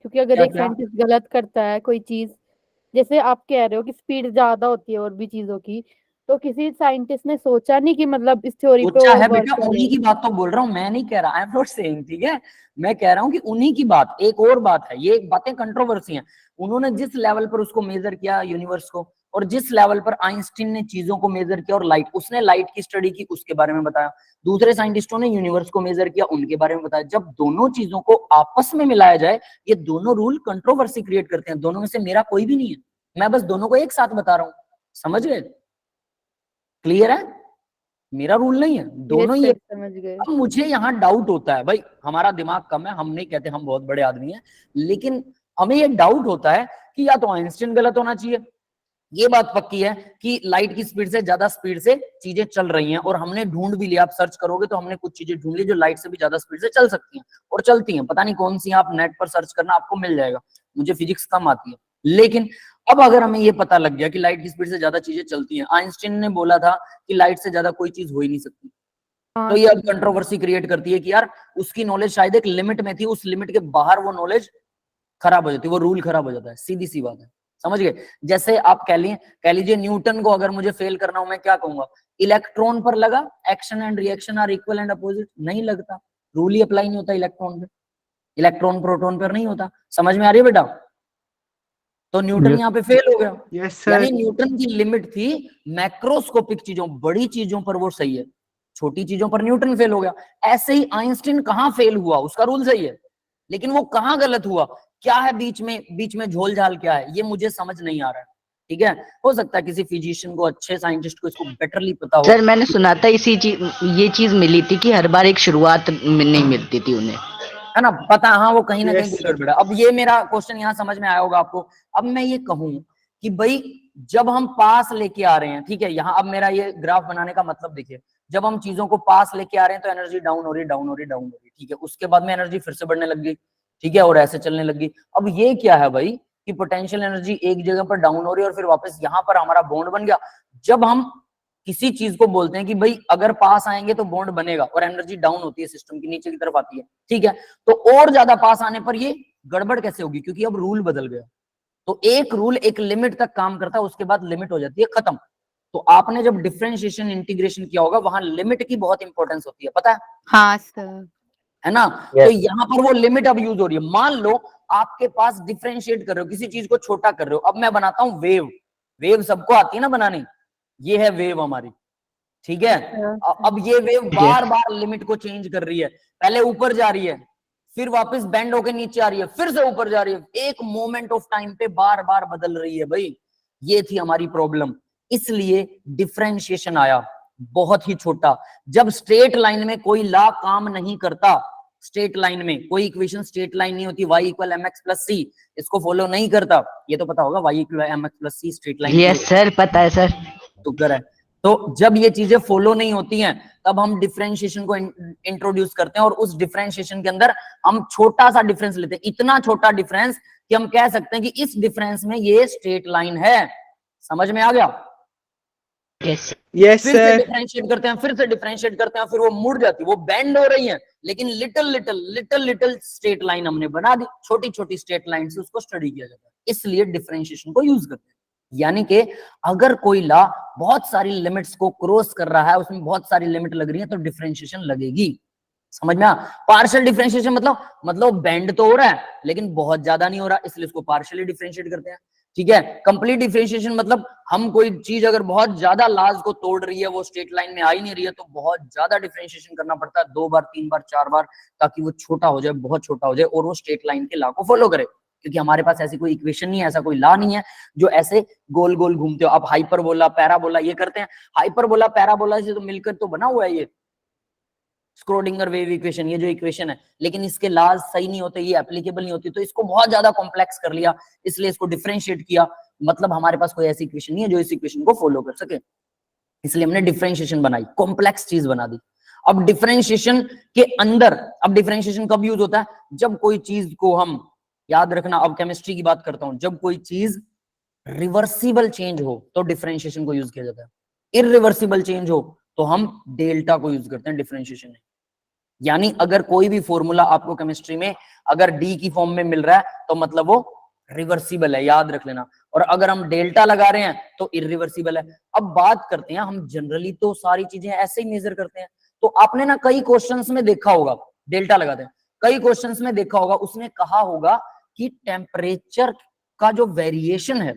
क्योंकि अगर क्या एक क्या? साइंटिस्ट गलत करता है कोई चीज, जैसे आप कह रहे हो कि स्पीड ज्यादा होती है और भी चीजों की, तो किसी साइंटिस्ट ने सोचा नहीं कि मतलब इस थ्योरी पे सोचा है वर्क बेटा, करे। उन्हीं की बात तो बोल रहा हूँ, मैं नहीं कह रहा, आई एम नॉट सेइंग, ठीक है, मैं कह रहा हूँ कि उन्हीं की बात। एक और बात है, ये बातें कंट्रोवर्सी हैं। उन्होंने जिस लेवल पर उसको मेजर किया यूनिवर्स को, और जिस लेवल पर आइंस्टीन ने चीजों को मेजर किया, और लाइट, उसने लाइट की स्टडी की, उसके बारे में बताया। दूसरे साइंटिस्टों ने यूनिवर्स को मेजर किया, उनके बारे में बताया। जब दोनों चीजों को आपस में मिलाया जाए, ये दोनों रूल कंट्रोवर्सी क्रिएट करते हैं। दोनों में से मेरा कोई भी नहीं है, मैं बस दोनों को एक साथ बता रहा हूँ, समझ गए, क्लियर है। मेरा रूल नहीं है, दोनों ही। समझ गए। अब मुझे यहाँ डाउट होता है, भाई हमारा दिमाग कम है, हम नहीं कहते हम बहुत बड़े आदमी हैं, लेकिन हमें ये डाउट होता है कि या तो आइंस्टीन गलत होना चाहिए, ये बात पक्की है कि लाइट की स्पीड से ज्यादा स्पीड से चीजें चल रही हैं, और हमने ढूंढ भी लिया, आप सर्च करोगे तो हमने कुछ चीजें ढूंढ ली जो लाइट से भी ज्यादा स्पीड से चल सकती हैं और चलती हैं, पता नहीं कौन सी, आप नेट पर सर्च करना आपको मिल जाएगा, मुझे फिजिक्स कम आती है। लेकिन अब अगर हमें ये पता लग गया कि लाइट की स्पीड से ज्यादा चीजें चलती हैं, आइंस्टीन ने बोला था कि लाइट से ज्यादा कोई चीज हो ही नहीं सकती, तो ये अब कंट्रोवर्सी क्रिएट करती है कि यार उसकी नॉलेज शायद एक लिमिट में थी, उस लिमिट के बाहर वो नॉलेज खराब हो जाती है, वो रूल खराब हो जाता है, सीधी सी बात है, समझ गए। जैसे आप कह लीजिए न्यूटन को अगर मुझे फेल करना हो, मैं क्या कहूंगा, इलेक्ट्रॉन पर लगा action and reaction are equal and opposite, नहीं लगता, रूल ही अप्लाई नहीं होता इलेक्ट्रॉन पे, इलेक्ट्रॉन प्रोटॉन पर नहीं होता। समझ में आ रही है बेटा? तो न्यूटन यहाँ पे फेल हो गया। यस यानी न्यूटन की लिमिट थी मैक्रोस्कोपिक चीजों, बड़ी चीजों पर वो सही है, छोटी चीजों पर न्यूटन फेल हो गया। ऐसे ही आइंस्टीन कहाँ फेल हुआ, उसका रूल सही है, लेकिन वो कहाँ गलत हुआ, क्या है बीच में झोल झाल क्या है, ये मुझे समझ नहीं आ रहा है। ठीक है, हो सकता है किसी फिजिशियन को, अच्छे साइंटिस्ट को इसको बेटरली पता हो। सर मैंने सुना था ये चीज मिली थी कि हर बार एक शुरुआत नहीं मिलती थी उन्हें, है ना, पता, हाँ वो कहीं ना Yes, कहीं गड़बड़ है। अब ये मेरा क्वेश्चन यहाँ समझ में आया होगा आपको। अब मैं ये कहूं कि भाई जब हम पास लेके आ रहे हैं, ठीक है, यहाँ अब मेरा ये ग्राफ बनाने का मतलब देखिए, जब हम चीजों को पास लेके आ रहे हैं तो एनर्जी डाउन हो रही है, डाउन हो रही है, डाउन हो रही है, ठीक है, उसके बाद में एनर्जी फिर से बढ़ने लग गई, ठीक है, और ऐसे चलने लग गई। अब ये क्या है भाई कि पोटेंशियल एनर्जी एक जगह पर डाउन हो रही है और फिर वापस यहाँ पर हमारा बॉन्ड बन गया। जब हम किसी चीज को बोलते हैं कि भाई अगर पास आएंगे तो बॉन्ड बनेगा, और एनर्जी डाउन होती है, सिस्टम की नीचे की तरफ आती है, ठीक है, तो और ज्यादा पास आने पर ये गड़बड़ कैसे होगी, क्योंकि अब रूल बदल गया। तो एक रूल एक लिमिट तक काम करता है, उसके बाद लिमिट हो जाती है खत्म। तो आपने जब डिफरेंशिएशन इंटीग्रेशन किया होगा, वहां लिमिट की बहुत इंपॉर्टेंस होती है, पता है? हाँ सर। है ना? तो यहाँ पर वो लिमिट अब यूज हो रही है। मान लो आपके पास डिफरेंशिएट कर रहे हो, किसी चीज को छोटा कर रहे हो। अब मैं बनाता हूं वेव, वेव सबको आती है ना बनानी, ये है वेव हमारी, ठीक है। अब ये वेव बार बार लिमिट को चेंज कर रही है, पहले ऊपर जा रही है, फिर वापस बेंड होके नीचे आ रही है, फिर से ऊपर जा रही है, एक मोमेंट ऑफ टाइम पे बार बार बदल रही है भाई। ये थी हमारी प्रॉब्लम, इसलिए डिफरेंशिएशन आया बहुत ही छोटा। जब स्ट्रेट लाइन में कोई लॉ काम नहीं करता, स्ट्रेट लाइन में कोई इक्वेशन स्ट्रेट लाइन नहीं होती, y equal mx plus c, इसको फॉलो नहीं करता, ये तो पता होगा, y equal mx plus c straight line. Yes sir पता है सर। तो कर है, तो जब ये चीजें फॉलो नहीं होती हैं तब हम डिफरेंशिएशन को इंट्रोड्यूस करते हैं, और उस डिफरेंशिएशन के अंदर हम छोटा सा डिफरेंस लेते हैं, इतना छोटा डिफरेंस कि हम कह सकते हैं कि इस डिफरेंस में ये स्ट्रेट लाइन है। समझ में आ गया? यस यस फिर से सर। डिफरेंशिएट करते हैं, फिर से डिफरेंशिएट करते हैं, फिर वो मुड़ जाती है, वो बेंड हो रही है, लेकिन लिटिल स्ट्रेट लाइन हमने बना दी, छोटी छोटी स्ट्रेट लाइन से उसको स्टडी किया जाता है, इसलिए डिफरेंशिएशन को यूज करते हैं। यानी कि अगर कोई लॉ बहुत सारी लिमिट्स को क्रॉस कर रहा है, उसमें बहुत सारी लिमिट लग रही है, तो डिफरेंशिएशन लगेगी। समझ में आ? पार्शियल डिफरेंशिएशन मतलब बेंड तो हो रहा है लेकिन बहुत ज्यादा नहीं हो रहा, इसलिए इसको पार्शियली डिफरेंशिएट करते हैं, ठीक है। कंप्लीट डिफरेंशिएशन मतलब हम कोई चीज अगर बहुत ज्यादा लाज को तोड़ रही है, वो स्ट्रेट लाइन में आ ही नहीं रही है, तो बहुत ज्यादा डिफरेंशिएशन करना पड़ता है, 2 बार 3 बार 4 बार, ताकि वो छोटा हो जाए, बहुत छोटा हो जाए, और वो स्ट्रेट लाइन के लॉ को फॉलो करे। क्योंकि हमारे पास ऐसी कोई इक्वेशन नहीं है, ऐसा कोई लॉ नहीं है जो ऐसे गोल गोल घूमते हो। आप हाइपरबोला पैराबोला ये करते हैं, हाइपरबोला पैराबोला से तो मिलकर तो बना हुआ है ये स्क्रोडिंगर वेव इक्वेशन, ये जो इक्वेशन है, लेकिन इसके लॉज सही नहीं होते, ये एप्लीकेबल नहीं होती, तो इसको बहुत ज्यादा कॉम्प्लेक्स कर लिया, इसलिए इसको डिफरेंशिएट किया। मतलब हमारे पास कोई ऐसी इक्वेशन नहीं है जो इस इक्वेशन को फॉलो कर सके, इसलिए हमने डिफरेंशिएशन बनाई, कॉम्प्लेक्स चीज बना दी। अब डिफरेंशिएशन के अंदर, अब डिफरेंशिएशन कब यूज होता है? जब कोई चीज को हम, याद रखना, अब केमिस्ट्री की बात करता हूं, जब कोई चीज रिवर्सिबल चेंज हो तो डिफरेंशिएशन को यूज किया जाता है, इरिवर्सिबल चेंज हो तो हम डेल्टा को यूज करते हैं डिफरेंशिएशन में। यानी अगर कोई भी फॉर्मूला आपको केमिस्ट्री में अगर डी की फॉर्म में मिल रहा है तो मतलब वो रिवर्सिबल है, याद रख लेना, और अगर हम डेल्टा लगा रहे हैं तो इरिवर्सिबल है। अब बात करते हैं, हम जनरली तो सारी चीजें ऐसे ही मेजर करते हैं, तो आपने ना कई क्वेश्चंस में देखा होगा डेल्टा लगाते हैं, कई क्वेश्चंस में देखा होगा उसने कहा होगा कि टेम्परेचर का जो वेरिएशन है,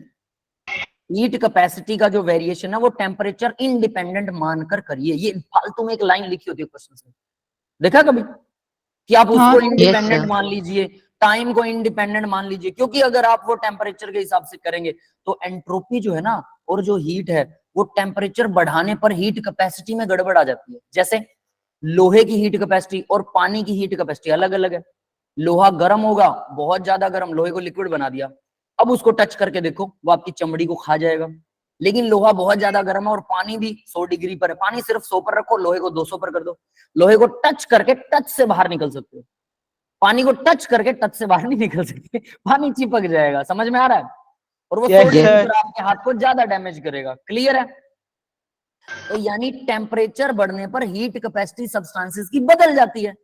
हीट कैपेसिटी का जो वेरिएशन है, वो टेम्परेचर इंडिपेंडेंट मानकर करिए। ये फालतू में एक लाइन लिखी होती है क्वेश्चन में, देखा कभी कि आप उसको इंडिपेंडेंट मान लीजिए, टाइम को इंडिपेंडेंट मान लीजिए, क्योंकि अगर आप वो टेम्परेचर के हिसाब से करेंगे तो एंट्रोपी जो है ना, और जो हीट है, वो टेम्परेचर बढ़ाने पर हीट कैपेसिटी में गड़बड़ आ जाती है। जैसे लोहे की हीट कैपेसिटी और पानी की हीट कैपेसिटी अलग अलग है। लोहा गर्म होगा, बहुत ज्यादा गर्म, लोहे को लिक्विड बना दिया, अब उसको टच करके देखो, वो आपकी चमड़ी को खा जाएगा। लेकिन लोहा बहुत ज्यादा गर्म है और पानी भी 100 डिग्री पर है। पानी सिर्फ 100 पर रखो, लोहे को 200 पर कर दो, लोहे को टच करके टच से बाहर निकल सकते हो। पानी को टच करके टच से बाहर नहीं निकल सकते, पानी चिपक जाएगा। समझ में आ रहा है? और वो 100 डिग्री पर आपके हाथ को ज्यादा डैमेज करेगा। क्लियर है? तो यानी टेम्परेचर बढ़ने पर हीट कैपेसिटी सब्सटेंसेस की बदल जाती है।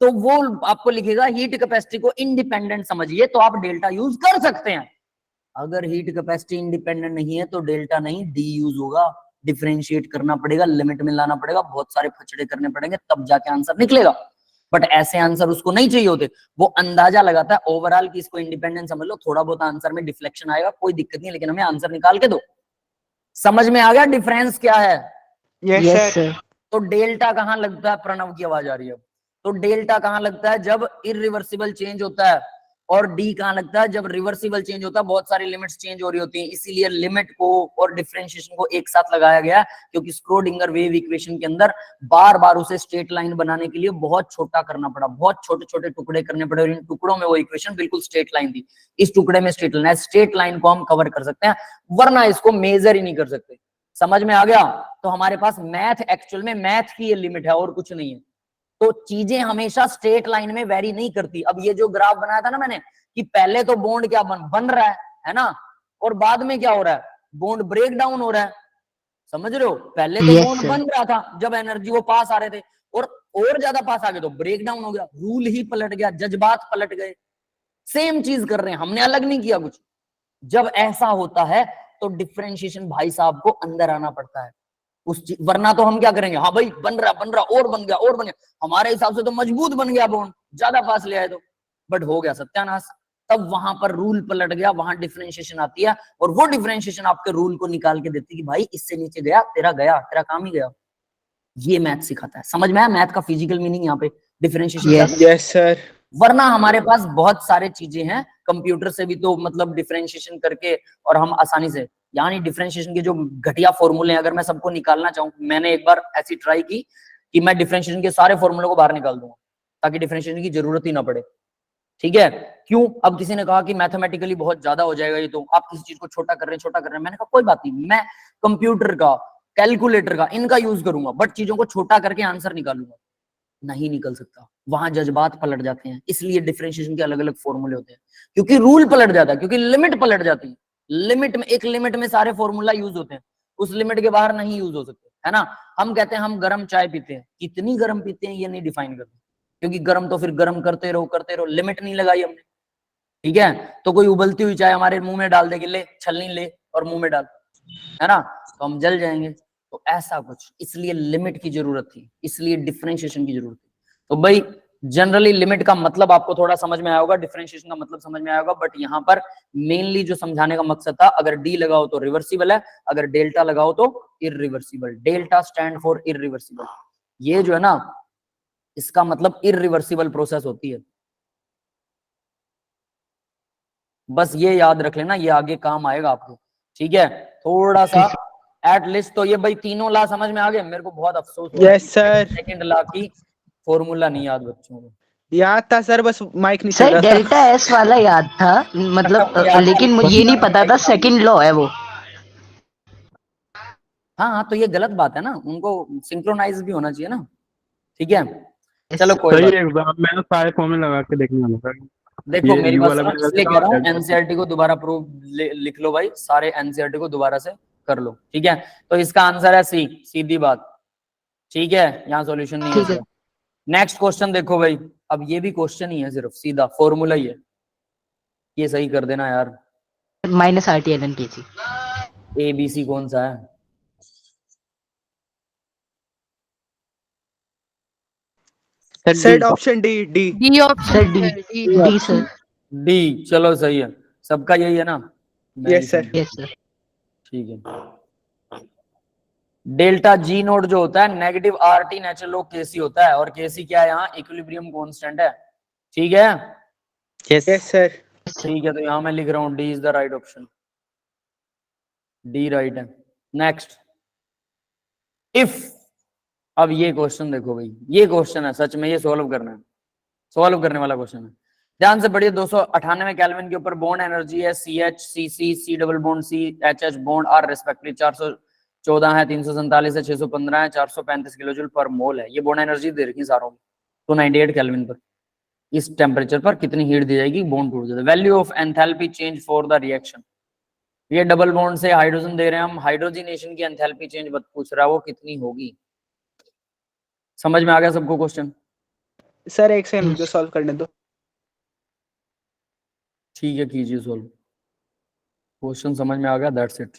तो वो आपको लिखेगा हीट कैपेसिटी को इंडिपेंडेंट समझिए, तो आप डेल्टा यूज कर सकते हैं। अगर हीट कैपेसिटी इंडिपेंडेंट नहीं है तो डेल्टा नहीं, डी यूज होगा। डिफरेंशिएट करना पड़ेगा, लिमिट में लाना पड़ेगा, बहुत सारे फचड़े करने पड़ेंगे, तब जाके आंसर निकलेगा। बट ऐसे आंसर उसको नहीं चाहिए होते, वो अंदाजा लगाता है ओवरऑल कि इसको इंडिपेंडेंट समझ लो, थोड़ा बहुत आंसर में डिफ्लेक्शन आएगा, कोई दिक्कत नहीं, लेकिन हमें आंसर निकाल के दो। समझ में आ गया डिफरेंस क्या है? Yes sir. तो डेल्टा कहां लगता है? प्रणव की आवाज आ रही है। तो डेल्टा कहां लगता है? जब इरिवर्सिबल चेंज होता है। और डी कहां लगता है? जब रिवर्सिबल चेंज होता है, बहुत सारी लिमिट्स चेंज हो रही होती हैं। इसीलिए लिमिट को और डिफरेंशिएशन को एक साथ लगाया गया, क्योंकि स्क्रोडिंगर वेव इक्वेशन के अंदर बार बार उसे स्ट्रेट लाइन बनाने के लिए बहुत छोटा करना पड़ा, बहुत छोटे छोटे टुकड़े करने पड़े, और इन टुकड़ों में वो इक्वेशन बिल्कुल स्ट्रेट लाइन थी। इस टुकड़े में स्ट्रेट लाइन है, स्ट्रेट लाइन को हम कवर कर सकते हैं, वरना इसको मेजर ही नहीं कर सकते। समझ में आ गया? तो हमारे पास मैथ, एक्चुअल में मैथ की ये लिमिट है और कुछ नहीं है। तो चीजें हमेशा स्ट्रेट लाइन में वेरी नहीं करती। अब ये जो ग्राफ बनाया था ना मैंने, कि पहले तो बॉन्ड क्या बन रहा है ना, और बाद में क्या हो रहा है? बॉन्ड ब्रेक डाउन हो रहा है। समझ रहे हो? पहले तो बॉन्ड बन रहा था जब एनर्जी वो पास आ रहे थे, और ज्यादा पास आ गए तो ब्रेक डाउन हो गया, रूल ही पलट गया, जज्बात पलट गए। सेम चीज कर रहे हैं, हमने अलग नहीं किया कुछ। जब ऐसा होता है तो डिफरेंशिएशन भाई साहब को अंदर आना पड़ता है वरना तो हम क्या करेंगे? हाँ भाई बन रहा और बन गया और बन गया, हमारे हिसाब से तो मजबूत बन गया बॉन्ड, ज्यादा पास ले आए तो, बट हो गया सत्यानाश। तब वहां पर रूल पलट गया, वहां डिफरेंशिएशन आती है, और वो डिफरेंशिएशन आपके रूल को निकाल के देती है कि भाई इससे नीचे गया, तेरा काम ही गया। ये मैथ सिखाता है। समझ में आया मैथ का फिजिकल मीनिंग यहाँ पे? डिफरेंशिएशन। Yes sir. वरना हमारे पास बहुत सारे चीजें हैं, कंप्यूटर से भी तो मतलब डिफरेंशिएशन करके, और हम आसानी से, यानी डिफरेंशिएशन के जो घटिया फॉर्मूले हैं, अगर मैं सबको निकालना चाहूँ, मैंने एक बार ऐसी ट्राई की कि मैं डिफरेंशिएशन के सारे फॉर्मूले को बाहर निकाल दूंगा ताकि डिफरेंशिएशन की जरूरत ही ना पड़े। ठीक है? क्यों? अब किसी ने कहा कि मैथमेटिकली बहुत ज्यादा हो जाएगा ये, तो आप किसी चीज को छोटा कर रहे हैं। मैंने कहा कोई बात नहीं, मैं कंप्यूटर का, कैलकुलेटर का, इनका यूज करूंगा, बट चीजों को छोटा करके आंसर निकालूंगा। नहीं निकल सकता, वहां जज्बात पलट जाते हैं। इसलिए डिफरेंशिएशन के अलग अलग फॉर्मूले होते हैं, क्योंकि रूल पलट जाता है, क्योंकि लिमिट पलट जाती है। लिमिट में, एक लिमिट में सारे फॉर्मूला यूज होते हैं, उस लिमिट के बाहर नहीं यूज हो सकते, है ना? हम कहते हैं हम गर्म चाय पीते हैं, कितनी गर्म पीते हैं ये नहीं डिफाइन करते, क्योंकि गर्म तो फिर गर्म करते रहो, लिमिट नहीं लगाई हमने। ठीक है? तो कोई उबलती हुई चाय हमारे मुंह में डाल देगी, ले छलनी ले और मुंह में डाल, है ना, तो हम जल जाएंगे। तो ऐसा कुछ, इसलिए लिमिट की जरूरत थी, इसलिए डिफरेंशिएशन की जरूरत थी। तो भाई जनरली लिमिट का मतलब आपको थोड़ा समझ में आया होगा, डिफरेंशिएशन का मतलब समझ में आया होगा, बट यहाँ पर मेनली जो समझाने का मकसद था, अगर डी लगाओ तो रिवर्सिबल है, अगर डेल्टा लगाओ तो irreversible. Delta stand for irreversible. ये जो है ना, इसका मतलब इररिवर्सिबल प्रोसेस होती है। बस ये याद रख लेना, ये आगे काम आएगा आपको। ठीक है? थोड़ा सा एटलीस्ट तो ये भाई तीनों ला समझ में आ गए। मेरे को बहुत अफसोस हो, यस सर। सेकंड ला की फॉर्मूला नहीं याद बच्चों को। याद था सर, बस माइक नहीं चल सर रहा था। डेल्टा एस वाला याद था, मतलब लेकिन मुझे ये नहीं पता था सेकंड लॉ है वो। हाँ, तो ये गलत बात है ना, उनको सिंक्रोनाइज भी होना चाहिए ना। ठीक है? चलो कोई बात। मैंने सारे फॉर्मूले लगा के देखने वाला था। देखो ये मेरी U बात वाला सुनो, भी इसलिए लगा कह रहा हूँ था। एनसीईआरटी को दोबारा प्रूफ लिख लो भाई, सारे एनसीईआरटी को दोबारा से कर लो। ठीक है? तो इसका आंसर है सी, सीधी बात। ठीक है? यहाँ सॉल्यूशन नहीं है ठीक है। इसका। नेक्स्ट क्वेश्चन देखो भाई, अब ये भी क्वेश्चन ही है, सिर्फ सीधा फॉर्मूला ही है, ये सही कर देना यार। Minus RT ln kg। A B C कौन सा है? Sir option D. D D option sir D sir. D. चलो सही है, सबका यही है ना? Yes sir. Yes sir. ठीक है। डेल्टा जी नोट जो होता है negative RT natural log KC होता है, और KC क्या है यहाँ? इक्विलिब्रियम कांस्टेंट है। ठीक है? Yes sir. ठीक है, तो यहां मैं लिख रहा हूं D is the right option. D right है। नेक्स्ट, इफ, अब ये क्वेश्चन देखो भाई, ये क्वेश्चन है सच में, ये सॉल्व करना है, सॉल्व करने वाला क्वेश्चन है। ध्यान से पढ़िए 298 केल्विन के ऊपर बॉन्ड एनर्जी है CH CC C double bond C HH bond are respectively 414 है, 347 है, 615 है, 435 किलोजूल पर मोल है। ये बॉन्ड एनर्जी दे रखी सारों की। तो 98 केल्विन पर इस टेम्परेचर पर कितनी हीट दी जाएगी, बॉन्ड टूट जाता है। Value of enthalpy change for the reaction, ये डबल बॉन्ड से हाइड्रोजन दे रहे हैं हम, हाइड्रोजनेशन की एंथैल्पी चेंज पूछ रहा है, वो कितनी होगी। समझ में आ गया सबको क्वेश्चन? सर एक सेकंड मुझे सॉल्व करने दो। ठीक है, कीजिए सॉल्व। क्वेश्चन समझ में आ गया, that's it.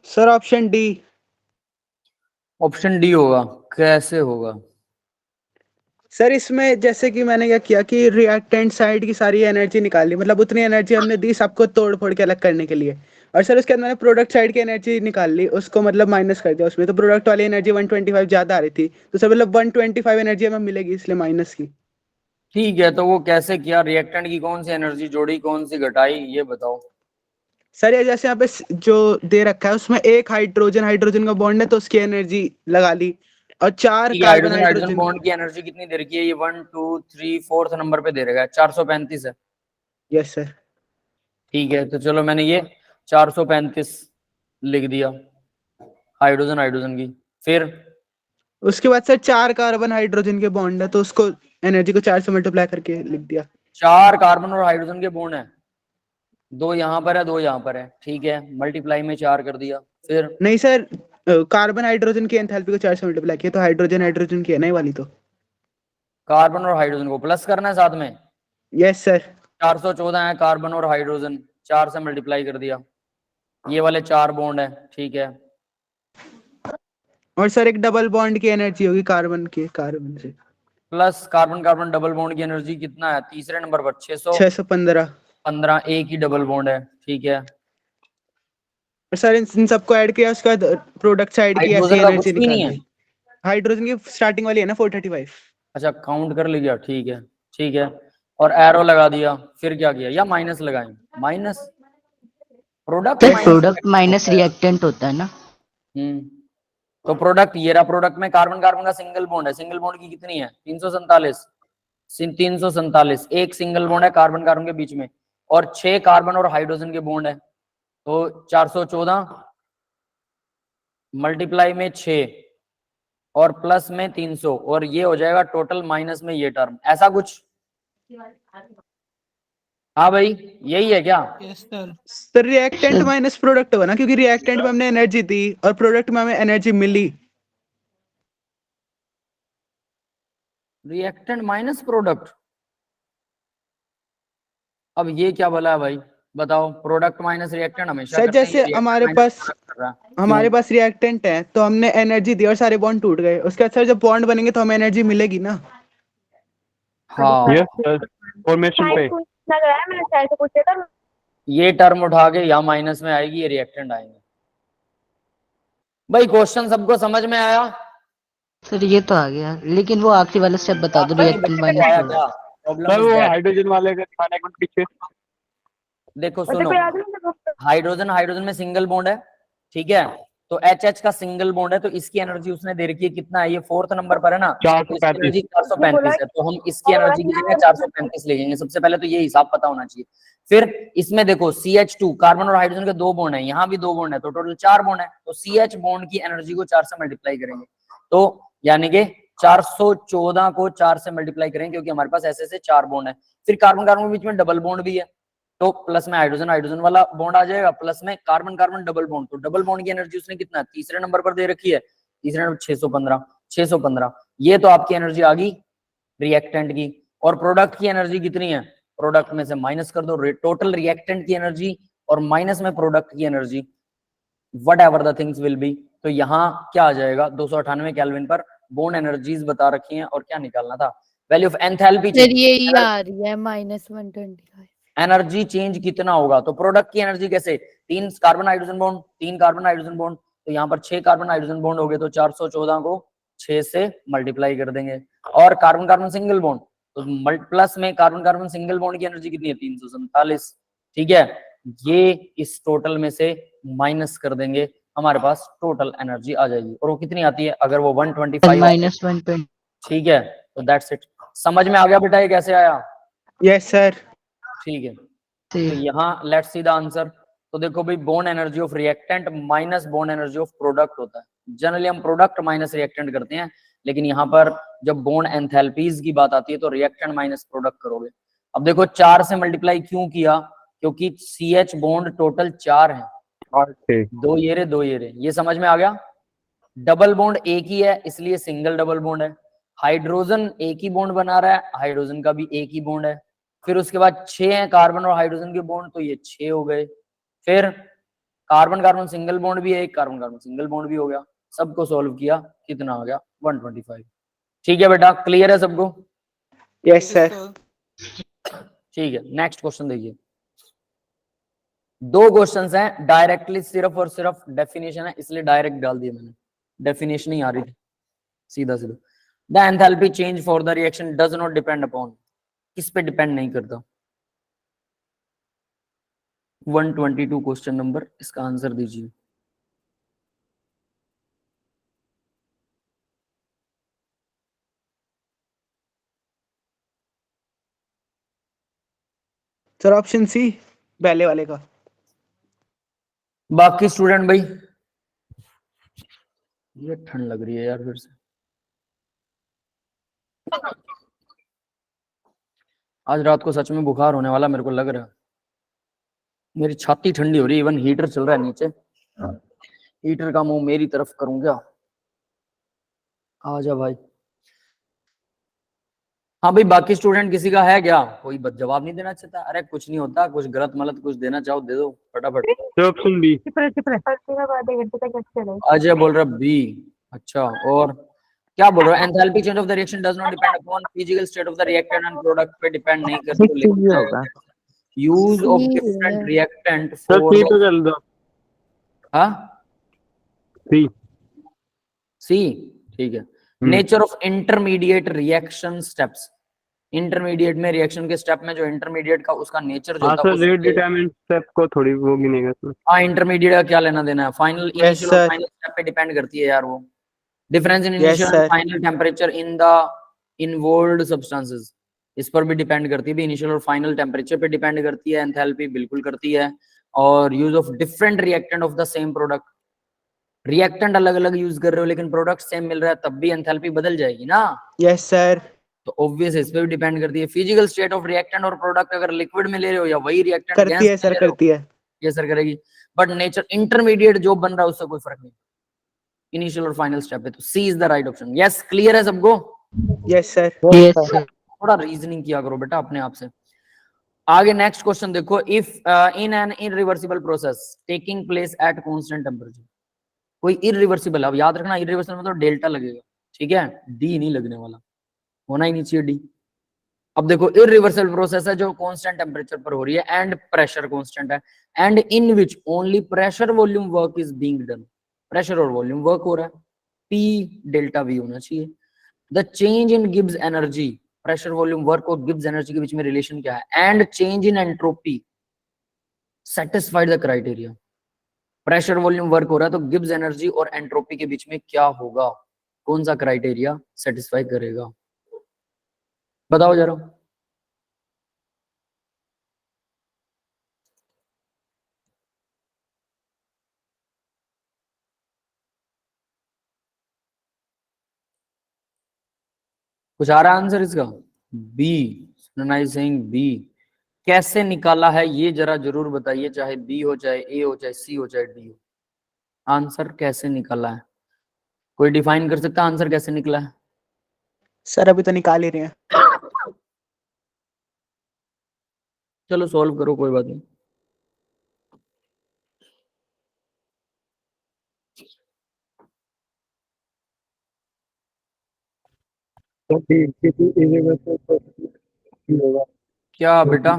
Sir option D. Option D होगा, कैसे होगा? सर इसमें जैसे कि मैंने क्या किया कि रिएक्टेंट साइड की सारी एनर्जी निकाली, मतलब उतनी एनर्जी हमने दी सबको तोड़ फोड़ के अलग करने के लिए, और सर उसके अंदर मैंने प्रोडक्ट साइड की एनर्जी निकाल ली, उसको मतलब माइनस कर दिया उसमें, तो प्रोडक्ट वाली एनर्जी 125 ज्यादा आ रही थी, तो सर मतलब 125 एनर्जी हमें मिलेगी इसलिए माइनस की। ठीक है, तो वो कैसे किया? रिएक्टेंट की कौन सी एनर्जी जोड़ी, कौन सी घटाई, ये बताओ। सर ये जैसे यहाँ पे जो दे रखा है उसमें एक हाइड्रोजन हाइड्रोजन का बॉन्ड है तो उसकी एनर्जी लगा ली, और 4 carbon hydrogen hydrogen hydrogen. Bond की एनर्जी कितनी दे रखी है? ये 1 2 3 4th नंबर पे दे रखा है, 435 है। Yes sir. ठीक है, तो चलो मैंने ये 435 लिख दिया हाइड्रोजन हाइड्रोजन की। फिर उसके बाद सर 4 कार्बन हाइड्रोजन के बॉन्ड है तो उसको एनर्जी को 4 से मल्टीप्लाई करके लिख दिया। 4 कार्बन और हाइड्रोजन के बॉन्ड है, 2 यहाँ पर है 2 यहाँ पर है, ठीक है, मल्टीप्लाई में 4 कर दिया। फिर नहीं सर, कार्बन हाइड्रोजन की एंथैल्पी को 4 से मल्टीप्लाई किया तो हाइड्रोजन हाइड्रोजन की है ना ये वाली, तो कार्बन और हाइड्रोजन को प्लस करना है साथ में। Yes sir. 414 है कार्बन और हाइड्रोजन, 4 से मल्टीप्लाई कर दिया, ये वाले 4 बॉन्ड है, ठीक है। और सर एक डबल बॉन्ड की एनर्जी होगी कार्बन से, plus carbon carbon double bond की एनर्जी कितना है तीसरे नंबर पर? 615। एक ही डबल बॉन्ड है, ठीक है। और सर इन सबको ऐड किया, उसके बाद प्रोडक्ट साइड की ऐसी हाइड्रोजन का एनर्जी कुछ भी नहीं है। निकाली। हाइड्रोजन की स्टार्टिंग वाली है ना 435। अच्छा, काउंट कर लिया, ठीक है ठीक है। और एरो लगा दिया, फिर क्या किया? या माइनस लगाएं, minus product sir product minus reactant होता है ना। तो प्रोडक्ट, ये रहा प्रोडक्ट में कार्बन कार्बन का सिंगल बॉन्ड है, सिंगल बॉन्ड की कितनी है? 347 एक सिंगल बॉन्ड है कार्बन कार्बन के बीच में, और 6 कार्बन और हाइड्रोजन के बॉन्ड है, तो 414 मल्टीप्लाई में 6 और प्लस में 300, और ये हो जाएगा टोटल माइनस में ये टर्म, ऐसा कुछ। हाँ भाई, यही है क्या? Yes sir. Sir reactant minus product होगा ना, क्योंकि रिएक्टेंट में हमने एनर्जी दी और प्रोडक्ट में हमें एनर्जी मिली। रिएक्टेंट माइनस प्रोडक्ट, अब ये क्या बोला है भाई, बताओ। प्रोडक्ट माइनस रिएक्टेंट हमेशा सर करते हैं, जैसे ये reactant हमारे minus पास product कर रहा है। हमारे क्यों? पास रिएक्टेंट है तो हमने एनर्जी दी और सारे बॉन्ड टूट गए, उसके बाद सर जब बॉन्ड बनेंगे तो हमें एनर्जी मिलेगी ना। हाँ, यस सर, फॉर्मेशन पे लग रहा है मैंने शायद से पूछे था। ये टर्म उठा के यहाँ माइनस में आएगी, ये रिएक्टेंट आएंगे। भाई क्वेश्चन सबको समझ में आया? सर ये तो आ गया, लेकिन वो आखिरी वाला स्टेप बता दो, रिएक्टेंट माइनस आया प्रोडक्ट। क्या? प्रॉब्लम सर, इज वो दैट, हाइड्रोजन वाले का दिखाना एक मिनट पीछे। देखो देखो सुनो, याद नहीं हाइड्रोजन हाइड्रोजन में सिंगल बॉन्ड है, ठीक है, तो एच का सिंगल बॉन्ड है, तो इसकी एनर्जी उसने दे रखी है, कितना है ये? 4th नंबर पर है ना, तो इसकी 435। एनर्जी 435 है, तो हम इसकी एनर्जी की जगह 435 लिखेंगे। सबसे पहले तो ये हिसाब पता होना चाहिए। फिर इसमें देखो CH2 कार्बन और हाइड्रोजन के 2 बॉन्ड है, यहाँ भी 2 बॉन्ड है, तो टोटल 4 बॉन्ड है, तो CH बॉन्ड की एनर्जी को 4 से मल्टीप्लाई करेंगे, तो यानी कि 414 को 4 से मल्टीप्लाई करेंगे, क्योंकि हमारे पास ऐसे 4 बॉन्ड है। फिर कार्बन कार्बन के बीच में डबल बॉन्ड भी है, तो प्लस में हाइड्रोजन हाइड्रोजन वाला बॉन्ड आ जाएगा, प्लस में कार्बन कार्बन डबल बॉन्ड, तो डबल बॉन्ड की एनर्जी उसने कितना तीसरे नंबर पर दे रखी है, तीसरे नंबर 615 ये तो आपकी एनर्जी आ गई रिएक्टेंट की। और प्रोडक्ट की एनर्जी कितनी है, प्रोडक्ट में से माइनस कर दो टोटल रिएक्टेंट की एनर्जी और माइनस में प्रोडक्ट की energy, what ever the things will be. तो यहाँ क्या आ जाएगा 298 केल्विन पर बॉन्ड एनर्जीज बता रखी हैं और क्या निकालना था, वैल्यू ऑफ एंथैल्पी फिर चेंज, यही आ रही है -125। एनर्जी चेंज कितना होगा, तो प्रोडक्ट की एनर्जी कैसे, 3 carbon hydrogen bond 3 carbon hydrogen bond, तो यहाँ पर 6 कार्बन हाइड्रोजन बॉन्ड हो गए, तो 414 को 6 से मल्टीप्लाई कर देंगे। और कार्बन कार्बन सिंगल बॉन्ड, तो प्लस में कार्बन कार्बन सिंगल बॉन्ड की एनर्जी कितनी है 347, ठीक है, ये इस टोटल में से माइनस कर देंगे, हमारे पास टोटल एनर्जी आ जाएगी। और वो कितनी आती है, अगर वो 125 -120। ठीक है, तो दैट्स इट। समझ में आ गया बेटा ये कैसे आया, यस सर। ठीक है। तो यहाँ लेट्स सी द आंसर। तो देखो भाई bond energy of reactant minus bond energy of product होता है, जनरली हम प्रोडक्ट माइनस रिएक्टेंट करते हैं, लेकिन यहाँ पर जब बॉन्ड एंथैल्पीज की बात आती है तो रिएक्टेंट माइनस प्रोडक्ट करोगे। अब देखो 4 से मल्टीप्लाई क्यों किया, क्योंकि CH बॉन्ड टोटल 4 है, 2 ये रहे, ये समझ में आ गया। डबल बॉन्ड एक ही है इसलिए सिंगल डबल बॉन्ड है, हाइड्रोजन एक ही बॉन्ड बना रहा है, हाइड्रोजन का भी एक ही बॉन्ड है, फिर उसके बाद 6 हैं कार्बन और हाइड्रोजन के बॉन्ड, तो ये 6 हो गए, फिर कार्बन कार्बन सिंगल बॉन्ड भी है, एक कार्बन कार्बन सिंगल बॉन्ड भी हो गया, सबको सॉल्व किया कितना आ गया 125। ठीक है बेटा, क्लियर है सबको, यस सर। ठीक है। नेक्स्ट क्वेश्चन देखिए, 2 क्वेश्चंस हैं डायरेक्टली, सिर्फ और सिर्फ डेफिनेशन है इसलिए डायरेक्ट डाल दिया मैंने, डेफिनेशन ही आ रही थी सीधा सीधा। The enthalpy change for the reaction does not depend upon, किस पे डिपेंड नहीं करता। 122 क्वेश्चन नंबर, इसका आंसर दीजिए। सर ऑप्शन सी पहले वाले का। बाकी स्टूडेंट भाई, ये ठंड लग रही है यार फिर से, आज रात को सच में बुखार होने वाला मेरे को लग रहा है, मेरी छाती ठंडी हो रही है, इवन हीटर चल रहा है नीचे, हीटर का मुंह मेरी तरफ करूं क्या, आजा भाई। हाँ भाई, बाकी स्टूडेंट किसी का है क्या, कोई जवाब नहीं देना चाहता, अरे कुछ नहीं होता, कुछ गलत मलत कुछ देना चाहो दे दो फटाफट। Option B. अजय बोल रहा बी, अच्छा, और क्या बोल रहा है, enthalpy change of the reaction does not depend upon physical state of the reactant and product पे डिपेंड नहीं करती, लेकिन use of different reactant sir for C पे चल दो। हाँ सी। सी, ठीक है। Nature of intermediate reaction steps, intermediate में रिएक्शन के स्टेप में जो इंटरमीडिएट का उसका नेचर जो हाँ होता है सर, रेट डिटरमिनेंट स्टेप को थोड़ी वो गिनेगा सर। हाँ, इंटरमीडिएट का क्या लेना देना है, फाइनल इनिशियल और फाइनल स्टेप पे डिपेंड करती है यार वो, difference in initial and final temperature in the involved substances, इस पर भी डिपेंड करती है, इनिशियल और फाइनल टेम्परेचर पे डिपेंड करती है, एंथैल्पी बिल्कुल करती है, और use of different reactant of the same product, reactant अलग अलग यूज कर रहे हो लेकिन प्रोडक्ट सेम मिल रहा है तब भी एंथैल्पी बदल जाएगी ना। Yes sir. तो ऑब्वियस इस पे भी डिपेंड करती है, फिजिकल स्टेट ऑफ रिएक्टेंट और प्रोडक्ट अगर लिक्विड में ले रहे हो या वही रिएक्टेंट करती है सर, करती है, ये सर करेगी, बट नेचर इंटरमीडिएट जो बन रहा है उससे कोई फर्क नहीं, इनिशियल और फाइनल स्टेप है, तो C is the right option. Yes, clear है सबको, यस सर। थोड़ा रीजनिंग किया करो बेटा अपने आप से। आगे नेक्स्ट क्वेश्चन देखो, if in an irreversible process taking place at constant temperature, कोई इरिवर्सिबल, अब याद रखना इरिवर्सिबल मतलब डेल्टा लगेगा, ठीक है, डी नहीं लगने वाला, होना ही नहीं चाहिए डी। अब देखो इरिवर्सिबल प्रोसेस है जो कांस्टेंट टेम्परेचर पर हो रही है एंड प्रेशर कांस्टेंट है, and in which only pressure volume work is being done, pressure और वॉल्यूम वर्क हो रहा है, पी डेल्टा वी होना चाहिए। The change in Gibbs energy, pressure volume work और गिब्स एनर्जी के बीच में रिलेशन क्या है, and change in entropy satisfied the criteria, pressure volume work हो रहा है तो गिब्स एनर्जी और एंट्रोपी के बीच में क्या होगा, कौन सा क्राइटेरिया सेटिस्फाई करेगा, बताओ जरा। कुछ आ रहा है आंसर इसका, बी, सेइंग बी, कैसे निकाला है ये जरा जरूर बताइए, चाहे बी हो, चाहे ए हो, चाहे सी हो, चाहे डी हो। आंसर कैसे निकाला है, कोई डिफाइन कर सकता है आंसर कैसे निकला है? सर अभी तो निकाल ही रहे हैं। चलो सॉल्व करो, कोई बात नहीं। तो डी की इज इक्वल टू होगा क्या बेटा?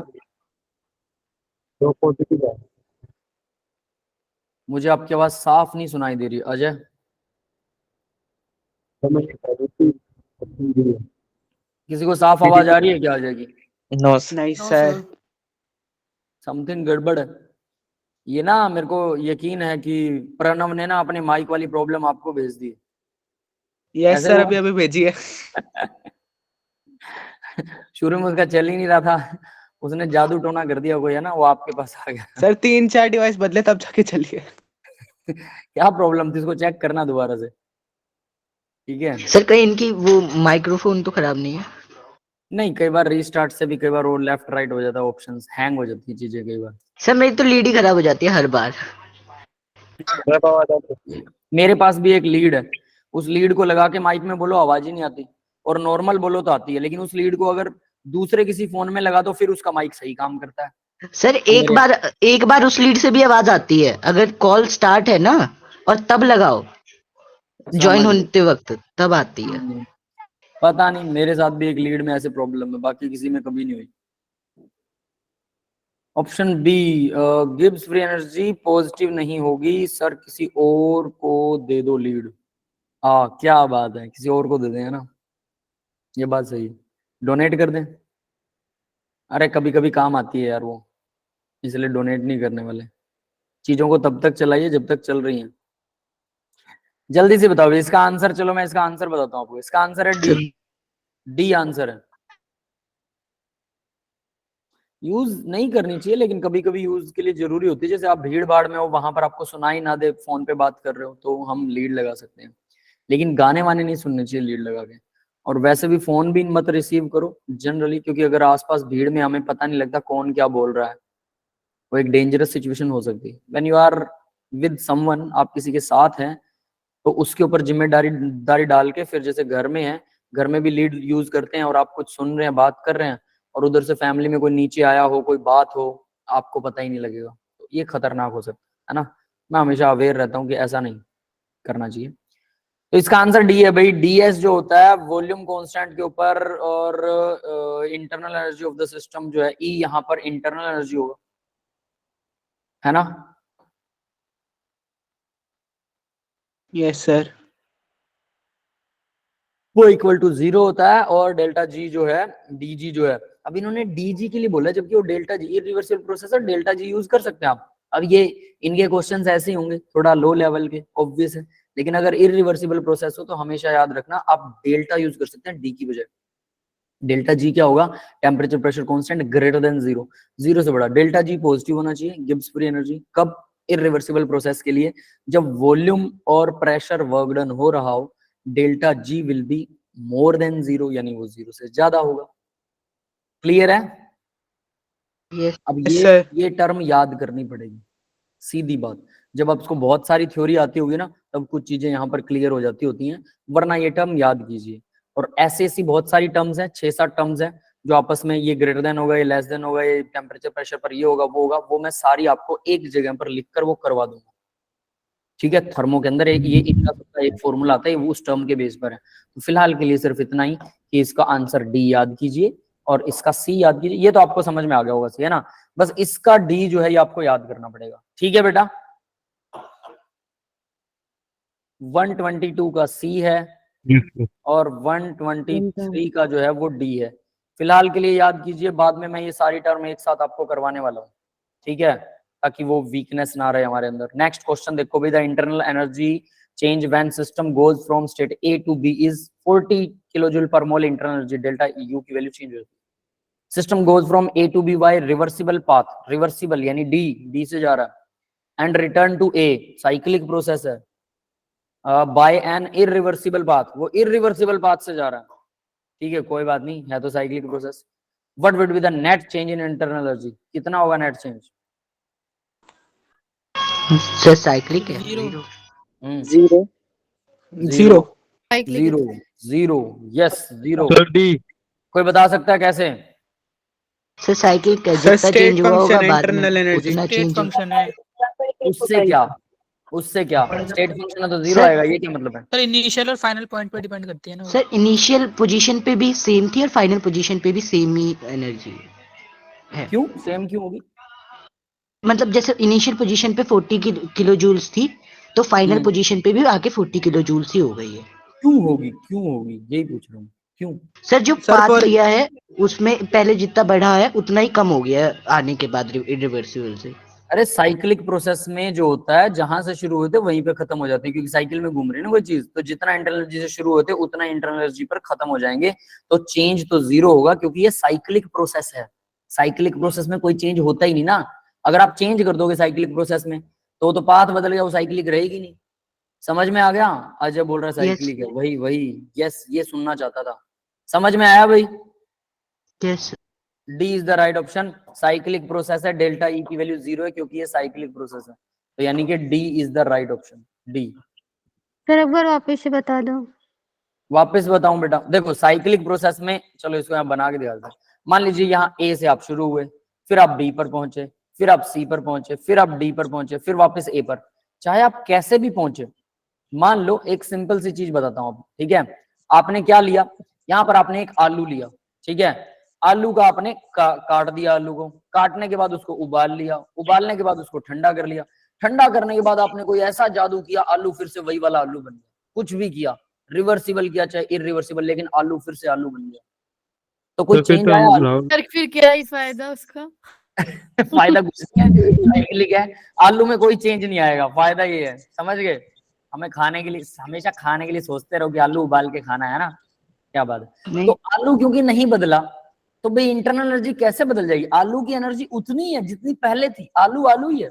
तो पॉजिटिव है। मुझे आपकी आवाज साफ नहीं सुनाई दे रही अजय। समझ नहीं। किसी को साफ आवाज आ रही है क्या अजय की? नो नहीं No, सर। sir. समथिंग गड़बड़ है। ये ना मेरे को यकीन है कि प्रणव ने ना अपने माइक वाली प्रॉब्लम आपको भेज दी। यस ऐसे सर, हुआ? अभी अभी भेजी है। शुरू में उसका चल ही नहीं रहा था, उसने जादू टोना कर दिया कोई, है ना, वो आपके पास आ गया। सर 3-4 डिवाइस बदले तब जाके चलिए। क्या प्रॉब्लम थी, इसको चेक करना दोबारा से, ठीक है? सर कहीं इनकी वो माइक्रोफोन तो खराब नहीं है? नहीं, कई बार रीस्टार्ट से भी कई बार वो लेफ्ट राइट हो जाता है, ऑप्शंस हैंग हो जाती है चीजें कई बार। सर मेरी तो लीड ही खराब हो जाती है हर बार। मेरे पास भी एक लीड है, उस लीड को लगा के माइक में बोलो आवाज ही नहीं आती, और नॉर्मल बोलो तो आती है, लेकिन उस लीड को अगर दूसरे किसी फोन में लगा दो फिर उसका माइक सही काम करता है। सर एक बार उस लीड से भी आवाज आती है, अगर कॉल स्टार्ट है ना और तब लगाओ ज्वाइन समझ गए। होते वक्त तब आती है। पता नहीं, मेरे साथ भी एक लीड में ऐसे प्रॉब्लम है, बाकी किसी में कभी नहीं हुई। Option B, Gibbs free energy positive नहीं होगी सर, किसी और को दे दो लीड। क्या बात है, किसी और को दे दें, है ना, ये बात सही है। डोनेट कर दें, अरे कभी कभी काम आती है यार वो, इसलिए डोनेट नहीं करने वाले। चीजों को तब तक चलाइए जब तक चल रही हैं। जल्दी से बताओ इसका आंसर। चलो मैं इसका आंसर बताता हूँ आपको, इसका आंसर है डी। डी आंसर है। यूज नहीं करनी चाहिए, लेकिन कभी कभी यूज के लिए जरूरी होती है, जैसे आप भीड़ भाड़ में हो, वहां पर आपको सुनाई ना दे, फोन पे बात कर रहे हो, तो हम लीड लगा सकते हैं, लेकिन गाने वाने नहीं सुनने चाहिए लीड लगा के। और वैसे भी फोन भी मत रिसीव करो जनरली, क्योंकि अगर आसपास भीड़ में हमें पता नहीं लगता कौन क्या बोल रहा है, वो एक डेंजरस सिचुएशन हो सकती है। When you are with someone, आप किसी के साथ हैं, तो उसके ऊपर जिम्मेदारी डाल के फिर, जैसे घर में है, घर में भी लीड यूज करते हैं और आप कुछ सुन रहे हैं, बात कर रहे हैं, और उधर से फैमिली में कोई नीचे आया हो, कोई बात हो, आपको पता ही नहीं लगेगा, तो ये खतरनाक हो सकता है ना। मैं हमेशा अवेयर रहता हूँ कि ऐसा नहीं करना चाहिए। तो इसका आंसर डी है भाई। डीएस जो होता है वॉल्यूम कांस्टेंट के ऊपर, और internal energy of the system जो है ई, यहाँ पर इंटरनल एनर्जी होगा, है ना। Yes sir. वो इक्वल टू 0 होता है, और डेल्टा जी जो है, डीजी जो है, अब इन्होंने डीजी के लिए बोला, जबकि वो डेल्टा जी इरिवर्सिबल प्रोसेस है, डेल्टा जी यूज कर सकते हैं आप। अब ये इनके क्वेश्चंस ऐसे ही होंगे, थोड़ा लो लेवल के, ऑब्वियस है, लेकिन अगर इरिवर्सिबल प्रोसेस हो तो हमेशा याद रखना आप डेल्टा यूज कर सकते हैं डी की बजाय। डेल्टा जी क्या होगा? Temperature pressure constant greater than 0, 0 से बड़ा। डेल्टा जी पॉजिटिव होना चाहिए, गिब्स फ्री एनर्जी। कब? इरिवर्सिबल प्रोसेस के लिए, जब वॉल्यूम और प्रेशर वर्क डन हो रहा हो, delta G will be more than 0, यानी वो 0 से ज्यादा होगा। क्लियर है? यस अब सर। ये टर्म याद करनी पड़ेगी, सीधी बात। जब आपको बहुत सारी थ्योरी आती होगी ना, तब कुछ चीजें यहाँ पर क्लियर हो जाती होती हैं, वरना ये टर्म याद कीजिए। और ऐसी बहुत सारी टर्म्स हैं, 6-7 टर्म्स हैं, जो आपस में, ये ग्रेटर देन होगा, ये लेस देन होगा, ये टेम्परेचर प्रेशर पर ये होगा, वो होगा, वो मैं सारी आपको एक जगह पर लिखकर वो करवा दूंगा, ठीक है। थर्मो के अंदर ये इनका सबका एक फॉर्मूला आता है, वो उस टर्म के बेस पर है। तो फिलहाल के लिए सिर्फ इतना ही कि इसका आंसर डी याद कीजिए और इसका सी याद कीजिए, ये तो आपको समझ में आ गया होगा, है ना। बस इसका डी जो है ये आपको याद करना पड़ेगा, ठीक है बेटा। 122 का सी है और 123 का जो है वो डी है। फिलहाल के लिए याद कीजिए, बाद में मैं ये सारी टर्म एक साथ आपको करवाने वाला हूँ, ठीक है, ताकि वो वीकनेस ना रहे हमारे अंदर। नेक्स्ट क्वेश्चन देखो भाई, the internal energy change when system goes from state A to B is 40 kilojoule per mole. Internal energy delta U की वैल्यू चेंज होती है। System goes from A to B by reversible path, reversible यानी D से जा रहा है, and return to A, cyclic process है, by an irreversible path, वो इरिवर्सिबल पाथ से जा रहा है, ठीक है, कोई बात नहीं, है तो cyclic process. What would be the net change in internal energy? कितना होगा नेट चेंज? सर साइक्लिक है। Zero. Zero zero cyclic zero zero yes zero. Sir D. कोई बता सकता है कैसे? सर साइक्लिक है, सर जितना स्टेट चेंज हुआ होगा फंक्शन है बाद में इंटरनल एनर्जी। उतना स्टेट चेंज। फंक्शन है उससे क्या? उससे क्या? स्टेट फंक्शन है तो जीरो सर- आएगा, ये क्या मतलब है? सर। इनिशियल और फाइनल पॉइंट पे डिपेंड करती है ना वो। सर इनिशियल पोजीशन पे भी सेम थी और फाइनल पोजीशन पे भी सेम ही एनर्जी है। क्यों सेम क्यों होगी? मतलब जैसे इनिशियल पोजीशन पे 40 किलो जूल्स थी, तो फाइनल पोजीशन पे भी आके 40 किलो जूल्स ही हो गई है। क्यों होगी यही पूछ रहा हूँ, क्यों? सर जो सर, पाथ for- लिया है उसमें पहले जितना बढ़ा है उतना ही कम हो गया है आने के बाद इरिवर्सिबल से। अरे साइक्लिक प्रोसेस में जो होता है, जहां से शुरू होते वहीं पे खत्म हो जाते हैं, क्योंकि साइकिल में घूम रही है ना कोई चीज, तो जितना इंटरनल एनर्जी से शुरू होते उतना इंटरनल एनर्जी पर खत्म हो जाएंगे, तो चेंज तो जीरो होगा, क्योंकि ये साइक्लिक प्रोसेस है। साइक्लिक प्रोसेस में कोई चेंज होता ही नहीं ना। अगर आप चेंज कर दोगे साइक्लिक प्रोसेस में तो पाथ बदल गया, वो साइक्लिक रहेगी नहीं। समझ में आ गया? अजय बोल रहा है साइक्लिक है, वही वही यस, ये सुनना चाहता था। समझ में आया भाई? Yes D is the right option. Cyclic process है, डेल्टा ई की वैल्यू जीरो है, क्योंकि ये साइक्लिक प्रोसेस है, तो यानी कि D is the right option, D. Sir एक बार वापस से बता दो। वापस बताऊं बेटा, देखो साइक्लिक प्रोसेस में, चलो इसको यहाँ बना के दिखा देते हैं। मान लीजिए यहाँ ए से आप शुरू हुए, फिर आप बी पर पहुंचे, फिर आप सी पर पहुंचे, फिर आप डी पर पहुंचे, फिर वापस ए पर। चाहे आप कैसे भी पहुंचे, मान लो एक सिंपल सी चीज बताता हूं, ठीक है? आपने क्या लिया, यहाँ पर आपने एक आलू लिया, ठीक है? आलू का आपने काट दिया, आलू को काटने के बाद उसको उबाल लिया, उबालने के बाद उसको ठंडा कर लिया, ठंडा करने के बाद आपने कोई ऐसा जादू किया, आलू फिर से वही वाला आलू बन गया। कुछ भी किया, रिवर्सिबल किया चाहे इरिवर्सिबल, लेकिन आलू फिर से आलू बन गया। तो कोई चेंज आया? सर फिर क्या ही फायदा उसका? फायदा कुछ नहीं है, साइक्लिक है, आलू में कोई चेंज नहीं आएगा। फायदा ये है, समझ गए? हमें खाने के लिए, हमेशा खाने के लिए सोचते रहो कि आलू उबाल के खाना है ना, क्या बात है। नहीं। तो आलू क्योंकि नहीं बदला, तो भाई इंटरनल एनर्जी कैसे बदल जाएगी? आलू की एनर्जी उतनी है जितनी पहले थी, आलू आलू ही है।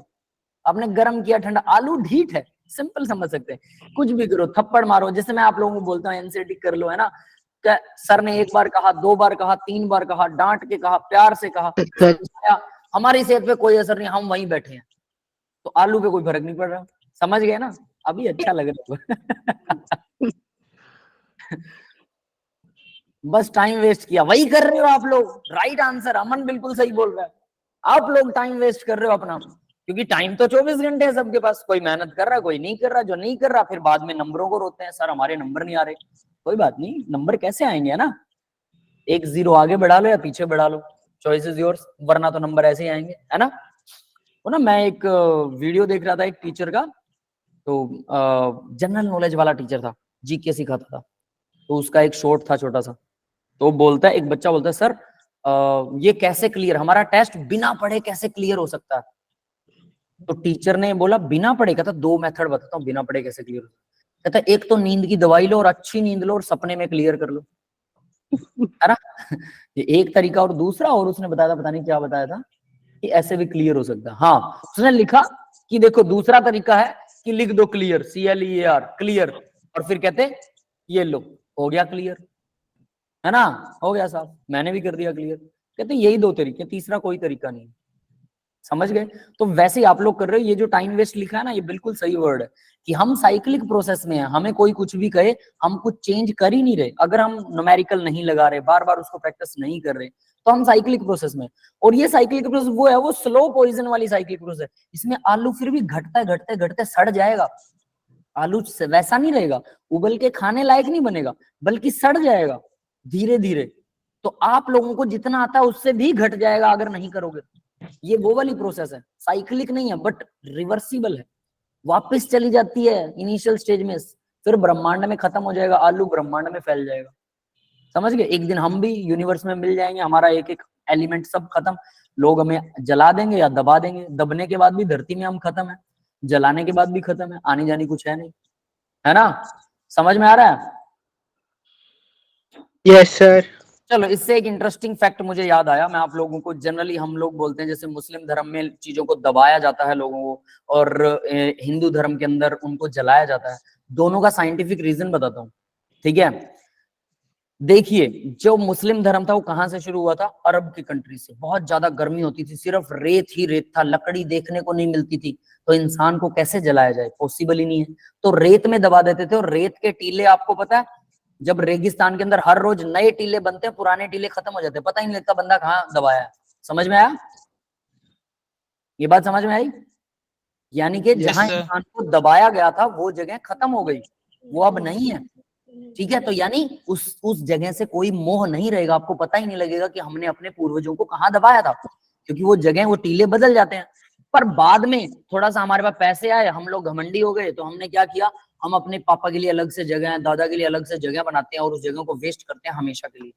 आपने गर्म किया ठंडा, आलू ढीठ है, सिंपल समझ सकते हैं। कुछ भी करो, थप्पड़ मारो, जैसे मैं आप लोगों को बोलता हूँ एनसीईआरटी कर लो, है ना? सर ने एक बार कहा, दो बार कहा, तीन बार कहा, डांट के कहा, प्यार से कहा, समझाया, हमारी सेहत पे कोई असर नहीं, हम वहीं बैठे हैं, तो आलू पे कोई फर्क नहीं पड़ रहा। समझ गए ना? अभी अच्छा लग रहा है। बस टाइम वेस्ट किया, वही कर रहे हो आप लोग। राइट आंसर, अमन बिल्कुल सही बोल रहा है। आप लोग टाइम वेस्ट कर रहे हो अपना, क्योंकि टाइम तो 24 घंटे है सबके पास। कोई मेहनत कर रहा है, कोई नहीं कर रहा। जो नहीं कर रहा फिर बाद में नंबरों को रोते हैं, सर हमारे नंबर नहीं आ रहे। कोई बात नहीं, नंबर कैसे आएंगे, है ना? एक जीरो आगे बढ़ा लो या पीछे बढ़ा लो, चॉइस इज योर्स, वरना तो नंबर ऐसे ही आएंगे, है ना? तो ना मैं एक वीडियो देख रहा था एक टीचर का, तो जनरल नॉलेज वाला टीचर था, जीके सिखाता था। तो उसका एक शॉर्ट था छोटा सा, तो बोलता है, एक बच्चा बोलता है, सर ये कैसे क्लियर, हमारा टेस्ट बिना पढ़े कैसे क्लियर हो सकता है? तो टीचर ने बोला बिना पढ़े? कहता दो मेथड बताता हूँ बिना पढ़े कैसे क्लियर हो सकता है। कहता एक तो नींद की दवाई लो और अच्छी नींद लो और सपने में क्लियर कर लो, है ना? ये एक तरीका, और दूसरा, और उसने बताया था, पता नहीं क्या बताया था, कि ऐसे भी क्लियर हो सकता है। हाँ, उसने लिखा कि देखो दूसरा तरीका है कि लिख दो क्लियर, CLEAR, क्लियर, और फिर कहते ये लो, हो गया क्लियर, है ना? हो गया साहब, मैंने भी कर दिया क्लियर। कहते यही दो तरीके, तीसरा कोई तरीका नहीं। समझ गए? तो वैसे ही आप लोग कर रहे हो। ये जो टाइम वेस्ट लिखा है ना, ये बिल्कुल सही वर्ड है, कि हम साइक्लिक प्रोसेस में हैं, हमें कोई कुछ भी कहे, हम कुछ चेंज कर ही नहीं रहे। अगर हम न्यूमेरिकल नहीं लगा रहे, बार बार उसको प्रैक्टिस नहीं कर रहे, तो हम साइक्लिक प्रोसेस में। और ये साइक्लिक प्रोसेस वो है, वो स्लो पॉइजन वाली साइक्लिक प्रोसेस। इसमें आलू फिर भी घटता घटते घटते सड़ जाएगा, आलू वैसा नहीं रहेगा, उबल के खाने लायक नहीं बनेगा, बल्कि सड़ जाएगा धीरे धीरे। तो आप लोगों को जितना आता है उससे भी घट जाएगा अगर नहीं करोगे। ये वो वाली प्रोसेस है, साइक्लिक नहीं है, बट रिवर्सिबल है, वापस चली जाती है इनिशियल स्टेज में, फिर ब्रह्मांड में खत्म हो जाएगा, आलू ब्रह्मांड में फैल जाएगा। समझ गए? एक दिन हम भी यूनिवर्स में मिल जाएंगे, हमारा एक एक एलिमेंट सब खत्म, लोग हमें जला देंगे या दबा देंगे। दबने के बाद भी धरती में हम खत्म है, जलाने के बाद भी खत्म है, आनी जानी कुछ है नहीं, है ना? समझ में आ रहा है? Yes sir. चलो, इससे एक इंटरेस्टिंग फैक्ट मुझे याद आया। मैं आप लोगों को, जनरली हम लोग बोलते हैं जैसे मुस्लिम धर्म में चीजों को दबाया जाता है लोगों को, और हिंदू धर्म के अंदर उनको जलाया जाता है। दोनों का साइंटिफिक रीजन बताता हूँ, ठीक है? देखिए जो मुस्लिम धर्म था वो कहां से शुरू हुआ था? अरब की कंट्री से। बहुत ज्यादा गर्मी होती थी, सिर्फ रेत ही रेत था, लकड़ी देखने को नहीं मिलती थी, तो इंसान को कैसे जलाया जाए? पॉसिबल ही नहीं है। तो रेत में दबा देते थे, और रेत के टीले आपको पता है, जब रेगिस्तान के अंदर हर रोज नए टीले बनते हैं, पुराने टीले खत्म हो जाते हैं, पता ही नहीं लगता बंदा कहाँ दबाया है। समझ में आया? ये बात समझ में आई? यानी कि Yes, जहां sir. इंसान को दबाया गया था वो जगह खत्म हो गई, वो अब नहीं है। ठीक है, तो यानी उस जगह से कोई मोह नहीं रहेगा, आपको पता ही नहीं लगेगा कि हमने अपने पूर्वजों को कहाँ दबाया था, क्योंकि वो जगह, वो टीले बदल जाते हैं। पर बाद में थोड़ा सा हमारे पास पैसे आए, हम लोग घमंडी हो गए, तो हमने क्या किया, हम अपने पापा के लिए अलग से जगह, दादा के लिए अलग से जगह बनाते हैं, और उस जगह को वेस्ट करते हैं हमेशा के लिए,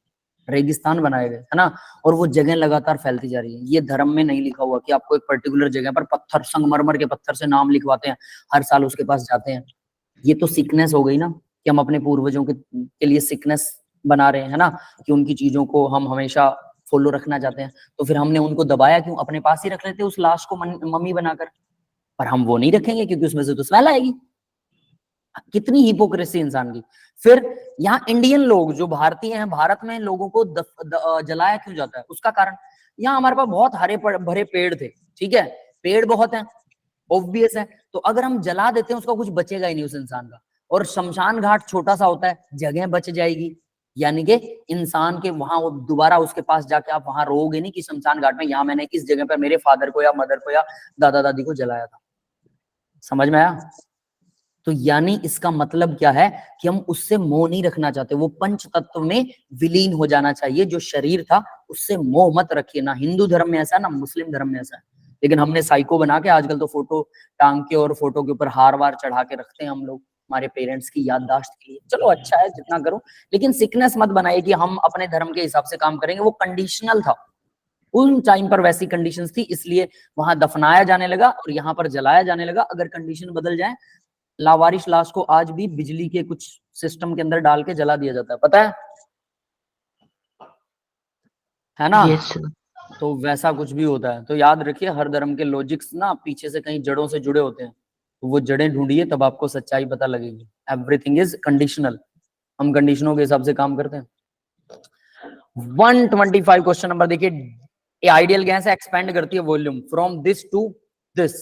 रेगिस्तान बनाए गए, है ना। और वो जगह लगातार फैलती जा रही है। ये धर्म में नहीं लिखा हुआ कि आपको एक पर्टिकुलर जगह पर पत्थर, संगमरमर के पत्थर से नाम लिखवाते हैं, हर साल उसके पास जाते हैं। ये तो सिकनेस हो गई ना, कि हम अपने पूर्वजों के लिए सिकनेस बना रहे हैं ना, कि उनकी चीजों को हम हमेशा फॉलो रखना चाहते हैं। तो फिर हमने उनको दबाया क्यों? अपने पास ही रख लेते उस लाश को मम्मी बनाकर। पर हम वो नहीं रखेंगे क्योंकि उसमें से तो स्मेल आएगी। कितनी हिपोक्रेसी इंसान की। फिर यहाँ इंडियन लोग जो भारतीय हैं, भारत में लोगों को जलाया क्यों जाता है? उसका कारण, यहाँ हमारे पास बहुत हरे भरे पेड़ थे, ठीक है, पेड़ बहुत हैं, ऑब्वियस है। तो अगर हम जला देते हैं, उसका कुछ बचेगा ही नहीं उस इंसान का। और शमशान घाट छोटा सा होता है, जगह बच जाएगी, यानी कि इंसान के वहां वो दोबारा उसके पास जाके आप वहां रोगे नहीं कि शमशान घाट में यहाँ मैंने इस जगह पर मेरे फादर को या मदर को या दादा दादी को जलाया था। समझ में आया? तो यानी इसका मतलब क्या है कि हम उससे मोह नहीं रखना चाहते, वो पंच तत्व में विलीन हो जाना चाहिए। जो शरीर था उससे मोह मत रखिए। ना हिंदू धर्म में ऐसा है, ना मुस्लिम धर्म में ऐसा है। लेकिन हमने साइको बना के आजकल तो फोटो टांग के और फोटो के ऊपर हार वार चढ़ा के रखते हैं हम लोग, हमारे पेरेंट्स की याददाश्त के लिए। चलो अच्छा है, जितना करो, लेकिन सिकनेस मत बनाइए कि हम अपने धर्म के हिसाब से काम करेंगे। वो कंडीशनल था, उन टाइम पर वैसी कंडीशंस थी, इसलिए वहां दफनाया जाने लगा और यहाँ पर जलाया जाने लगा। अगर कंडीशन बदल जाए, लावारिश लाश को आज भी बिजली के कुछ सिस्टम के अंदर डाल के जला दिया जाता है, पता है ना? Yes sir. तो वैसा कुछ भी होता है। तो याद रखिए, हर धर्म के लॉजिक्स ना पीछे से कहीं जड़ों से जुड़े होते हैं, तो वो जड़ें ढूंढिए, तब आपको सच्चाई पता लगेगी। एवरीथिंग इज कंडीशनल, हम कंडीशनों के हिसाब से काम करते हैं। 125 क्वेश्चन नंबर देखिए। आइडियल गैस एक्सपेंड करती है volume from this to this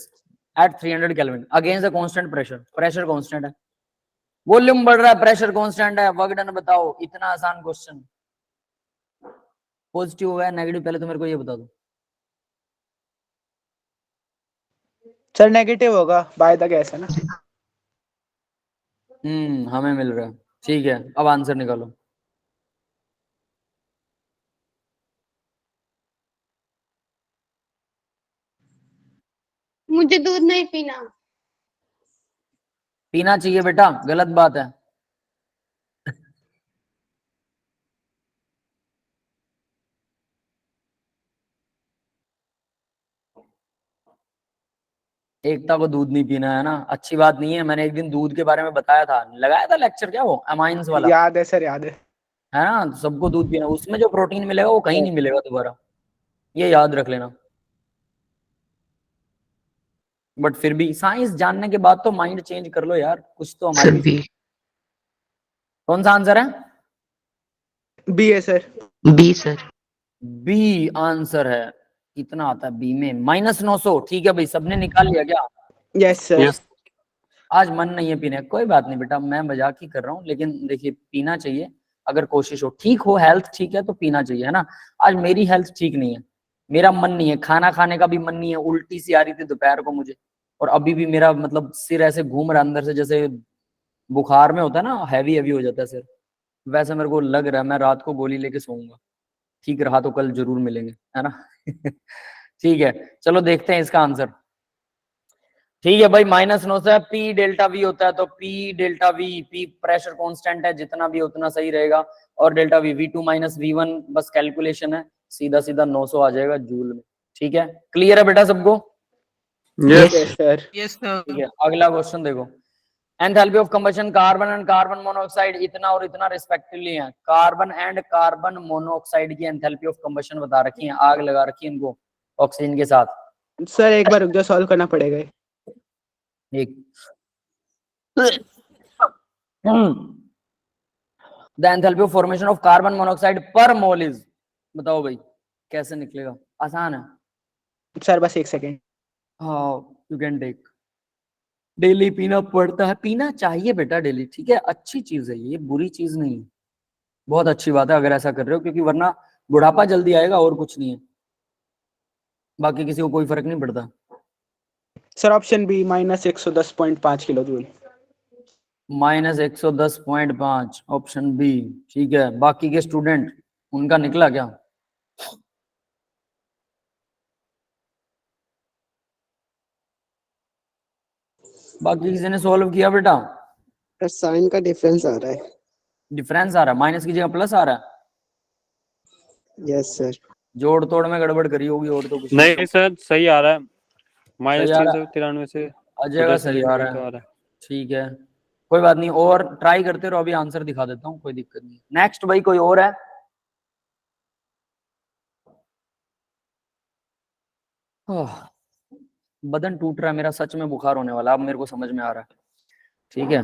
at 300 kelvin against the constant pressure. Pressure constant है, वॉल्यूम बढ़ रहा है, प्रेशर कांस्टेंट है, वर्क डन बताओ। इतना आसान क्वेश्चन। पॉजिटिव हुआ है नेगेटिव, पहले तो मेरे को ये बता दो। सर नेगेटिव होगा, बाय द गैस है ना। हमें मिल रहा है, ठीक है। अब आंसर निकालो। मुझे दूध नहीं पीना। पीना चाहिए बेटा, गलत बात है। एकता को दूध नहीं पीना है ना, अच्छी बात नहीं है। मैंने एक दिन दूध के बारे में बताया था, लगाया था लेक्चर, क्या वो अमाइंस वाला, याद है सर, याद है। है ना? तो सबको दूध पीना, उसमें जो प्रोटीन मिलेगा वो कहीं नहीं मिलेगा दोबारा, ये याद रख लेना। बट फिर भी साइंस जानने के बाद तो माइंड चेंज कर लो यार, कुछ तो हमारे सर बी। कौन सा आंसर है? बी है sir. B sir. B answer है। कितना आता है बी में? -900। ठीक है भाई, सबने निकाल लिया क्या? Yes sir. आज मन नहीं है पीने, कोई बात नहीं बेटा, मैं मजाक ही कर रहा हूँ। लेकिन देखिए, पीना चाहिए अगर कोशिश हो, ठीक हो, हेल्थ ठीक है तो पीना चाहिए, है ना। आज मेरी हेल्थ ठीक नहीं है, मेरा मन नहीं है, खाना खाने का भी मन नहीं है, उल्टी सी आ रही थी दोपहर को मुझे, और अभी भी मेरा मतलब सिर ऐसे घूम रहा है अंदर से, जैसे बुखार में होता है ना, हैवी हैवी हो जाता है सिर, वैसे मेरे को लग रहा है। मैं रात को गोली लेके सोऊंगा, ठीक रहा तो कल जरूर मिलेंगे, है ना। ठीक है, चलो देखते हैं इसका आंसर। ठीक है भाई, -9 से पी डेल्टा वी होता है, तो P delta we, P pressure constant है, जितना भी उतना सही रहेगा। और डेल्टा वी V2 - V1 बस कैलकुलेशन है, सीधा सीधा 900 आ जाएगा जूल में। ठीक है, क्लियर है बेटा सबको? Yes sir. Yes, sir. ठीक है, अगला क्वेश्चन देखो। Enthalpy of combustion, carbon and carbon monoxide इतना और इतना रिस्पेक्टिवली है। कार्बन एंड कार्बन मोनोऑक्साइड की एंथैल्पी ऑफ कंबशन बता रखी है, आग लगा रखी है इनको ऑक्सीजन के साथ। सर एक बार रुक जाओ, सॉल्व करना पड़ेगा। एक the enthalpy of formation of carbon monoxide पर मोल इज, बताओ भाई कैसे निकलेगा? आसान है। सर बस 1 second. How you can take. Daily पीना पड़ता है, पीना चाहिए बेटा डेली, ठीक है, अच्छी चीज है ये, बुरी चीज नहीं है, बहुत अच्छी बात है अगर ऐसा कर रहे हो, क्योंकि वरना बुढ़ापा जल्दी आएगा और कुछ नहीं है, बाकी किसी को कोई फर्क नहीं पड़ता। Sir option B -110.5 kilo joule. -110.5 option B, ठीक है। बाकी के स्टूडेंट उनका निकला क्या? बाकी किसी ने सॉल्व किया बेटा? साइन का डिफरेंस आ रहा है। डिफरेंस आ रहा है, माइनस की जगह प्लस आ रहा है। Yes sir. जोड़ तोड़ में गड़बड़ करी होगी और तो कुछ नहीं सर सही आ रहा है, सही आ रहा है। -393 से आ जाएगा, सही आ रहा है, ठीक है, कोई बात नहीं, और ट्राई करते रहो, अभी आंसर दिखा देता हूँ, कोई दिक्कत नहीं। नेक्स्ट भाई कोई और है? बदन टूट रहा है मेरा, सच में बुखार होने वाला, अब मेरे को समझ में आ रहा है, ठीक है,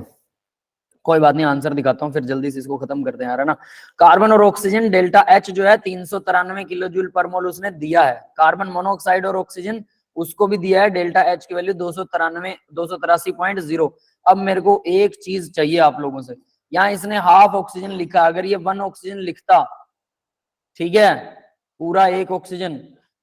कोई बात नहीं, आंसर दिखाता हूँ फिर जल्दी से इसको खत्म करते हैं यार, है ना। कार्बन और ऑक्सीजन डेल्टा एच जो है 393 किलो जूल पर मोल उसने दिया है। कार्बन मोनोऑक्साइड और ऑक्सीजन उसको भी दिया है, डेल्टा एच की वैल्यू 283.0। अब मेरे को एक चीज चाहिए आप लोगों से, यहाँ इसने हाफ ऑक्सीजन लिखा, अगर ये 1 ऑक्सीजन लिखता, ठीक है, पूरा 1 ऑक्सीजन,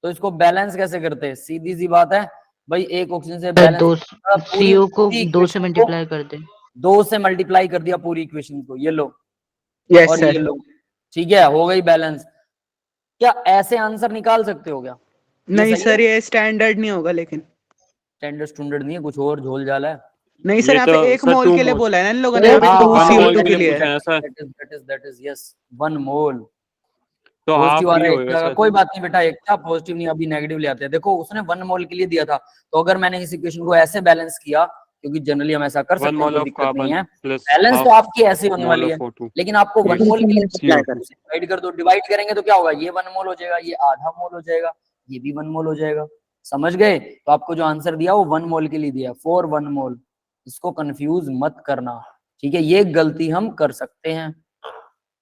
तो इसको बैलेंस कैसे करते? सीधी सी बात है भाई, 1 ऑक्सीजन से बैलेंस, CO को 2 से मल्टीप्लाई कर दे, 2 से मल्टीप्लाई कर दिया पूरी इक्वेशन को, ये लो यस और ये सर। लो, ठीक है, हो गई बैलेंस। क्या ऐसे आंसर निकाल सकते हो क्या? नहीं सही सर है? ये स्टैंडर्ड नहीं होगा, लेकिन स्टैंडर्ड स्टूडेंट नहीं है, कुछ और झोल झाल है। नहीं सर, यहाँ पे 1 मोल के लिए बोला है ना इन लोगों ने, हाँ, यहाँ पे 2 हाँ, CO2 के लिए है। that is yes 1 मोल तो पॉजिटिव आ हाफ रहा है नहीं एक होगा जगह, सर। कोई बात नहीं बेटा, एक था पॉजिटिव नहीं, अभी नेगेटिव ले आते हैं। देखो उसने 1 मोल के लिए दिया था, तो अगर मैंने इस इक्वेशन को ऐसे बैलेंस किया, क्योंकि जनरली हम ऐसा कर सकते हैं, कोई दिक्कत नहीं है, बैलेंस तो आपकी ऐसे होने वाली है, लेकिन आपको 1 मोल के लिए डिवाइड कर दो, डिवाइड करेंगे तो क्या होगा, ये 1 मोल हो जाएगा, ये आधा मोल हो जाएगा, ये भी 1 मोल हो जाएगा, समझ गए? तो आपको जो आंसर दिया वो 1 मोल के लिए दिया, 4 1 मोल, इसको कंफ्यूज मत करना, ठीक है, ये गलती हम कर सकते हैं,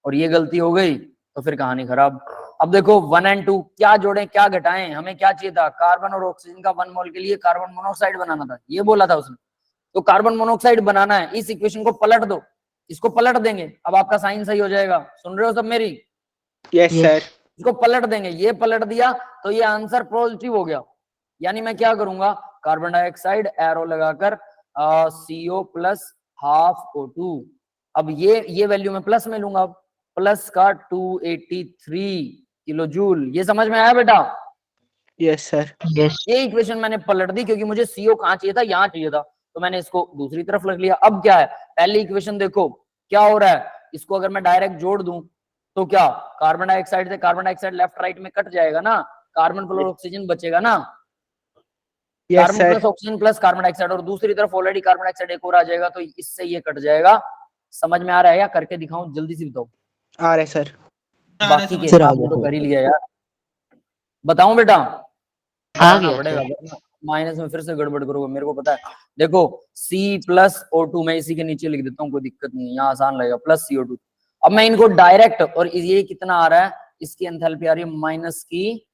और ये गलती हो गई तो फिर कहानी खराब। अब देखो 1 और 2 क्या जोड़ें क्या घटाएं, हमें क्या चाहिए था, कार्बन और ऑक्सीजन का 1 मोल के लिए कार्बन मोनोऑक्साइड बनाना था, ये बोला था उसने, तो कार्बन मोनोऑक्साइड बनाना है, इस इक्वेशन को पलट दो, इसको पलट देंगे, अब आपका साइन सही हो जाएगा, सुन रहे हो सब मेरी? Yes sir. इसको पलट देंगे, ये पलट दिया तो ये आंसर पॉजिटिव हो गया, यानी मैं क्या करूंगा, कार्बन डाइऑक्साइड एरो लगाकर CO प्लस हाफ O2, अब ये वैल्यू में प्लस में लूंगा, प्लस का 283 किलो जूल, ये समझ में आया बेटा? Yes sir. ये इक्वेशन मैंने पलट दी, क्योंकि मुझे CO कहाँ चाहिए था, यहाँ चाहिए था, तो मैंने इसको दूसरी तरफ रख लिया। अब क्या है, पहली इक्वेशन देखो क्या हो रहा है, इसको अगर मैं डायरेक्ट जोड़ दूं तो क्या, कार्बन डाइऑक्साइड से कार्बन डाइऑक्साइड लेफ्ट राइट में कट जाएगा ना, कार्बन प्लस ऑक्सीजन बचेगा ना, carbon plus oxygen plus carbon dioxide, और दूसरी तरफ ऑलरेडी कार्बन डाइऑक्साइड एक और आ जाएगा, तो इससे ये कट जाएगा। समझ में आ रहा है या करके दिखाऊं, जल्दी से बताओ? आ रहा है सर। बाकी के आपने तो कर ही लिया यार, बताऊं बेटा? आ गया पड़ेगा, माइनस में फिर से गड़बड़ करोगे, मेरे को पता है। देखो C प्लस O2, मैं इसी के नीचे लिख देता हूँ, कोई दिक्कत नहीं है, यहाँ आसान लगेगा, प्लस CO2। अब मैं इनको डायरेक्ट, और ये कितना आ रहा है, इसकी एंथैल्पी आ रही है माइनस की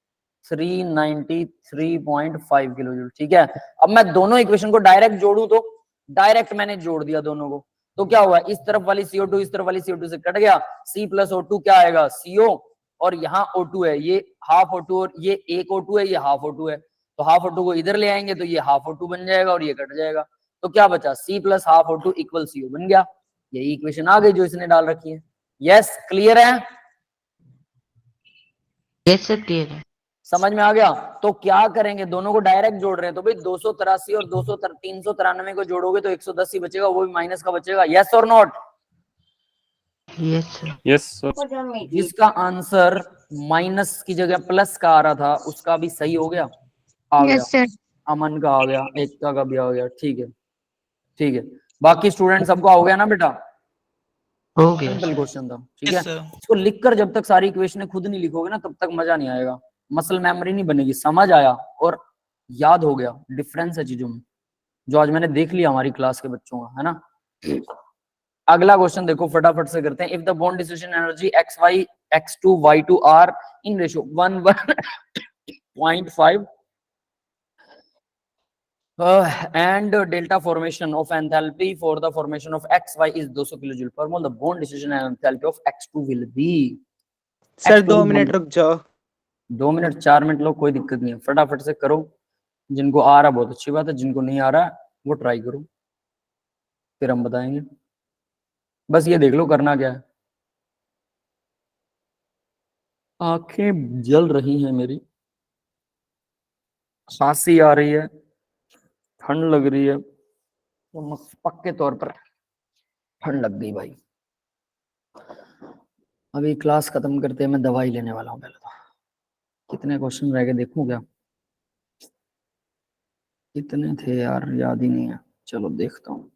393.5 किलो जूल, ठीक है। अब मैं दोनों इक्वेशन को डायरेक्ट जोड़ू, तो डायरेक्ट मैंने जोड़ दिया दोनों को, तो क्या हुआ, इस तरफ वाली CO2 इस तरफ वाली CO2 से कट गया, C प्लस O2 क्या आएगा, CO, और यहाँ O2 है, ये हाफ O2, और ये 1 O2 है, ये हाफ O2 है, तो हाफ O2 को इधर ले आएंगे तो ये हाफ O2 बन जाएगा, और ये कट जाएगा, तो क्या बचा, C plus half O2 equal CO बन गया। यही इक्वेशन आ गई जो इसने डाल रखी है। यस, क्लियर है? यस सर क्लियर है। समझ में आ गया? तो क्या करेंगे, दोनों को डायरेक्ट जोड़ रहे हैं, तो भाई 283 और 393 को जोड़ोगे तो 110 ही बचेगा, वो भी माइनस का बचेगा। यस और not? Yes sir. Yes sir. जिसका आंसर माइनस की जगह प्लस का आ रहा था उसका भी सही हो गया, आ गया, यस सर। अमन का आ गया, एकता का भी आ गया, ठीक है, ठीक है। बाकी स्टूडेंट सबको हो गया ना बेटा? हो गया सिंपल क्वेश्चन था, ठीक है। Yes, sir. इसको लिखकर जब तक सारी इक्वेशन खुद नहीं लिखोगे ना, तब तक मजा नहीं आएगा, मसल मेमोरी नहीं बनेगी, समझ आया और याद हो गया, डिफरेंस है चीजों में, जो आज मैंने देख लिया हमारी क्लास के बच्चों का, है ना। अगला क्वेश्चन देखो फटाफट से करते हैं। If the bond distribution energy xy x2 y2 are in ratio 1:1.5 and delta formation of enthalpy for the formation of xy is 200 kilojoule per mole, the bond distribution enthalpy of x2 will be। Sir X2 2 minute रुक जाओ। 2 minute 4 minute low, कोई दिक्कत नहीं है, फटाफट से करो। जिनको आ रहा बहुत अच्छी बात है, जिनको नहीं आ रहा वो ट्राई करो, फिर हम बताएंगे। बस ये देख लो करना क्या है। आंखें जल रही हैं मेरी, खांसी आ रही है, ठंड लग रही है, तो पक्के तौर पर ठंड लग गई भाई। अभी क्लास खत्म करते हैं, मैं दवाई लेने वाला हूँ। पहले तो कितने क्वेश्चन रह गए देखूं क्या, कितने थे यार याद ही नहीं है। चलो देखता हूँ।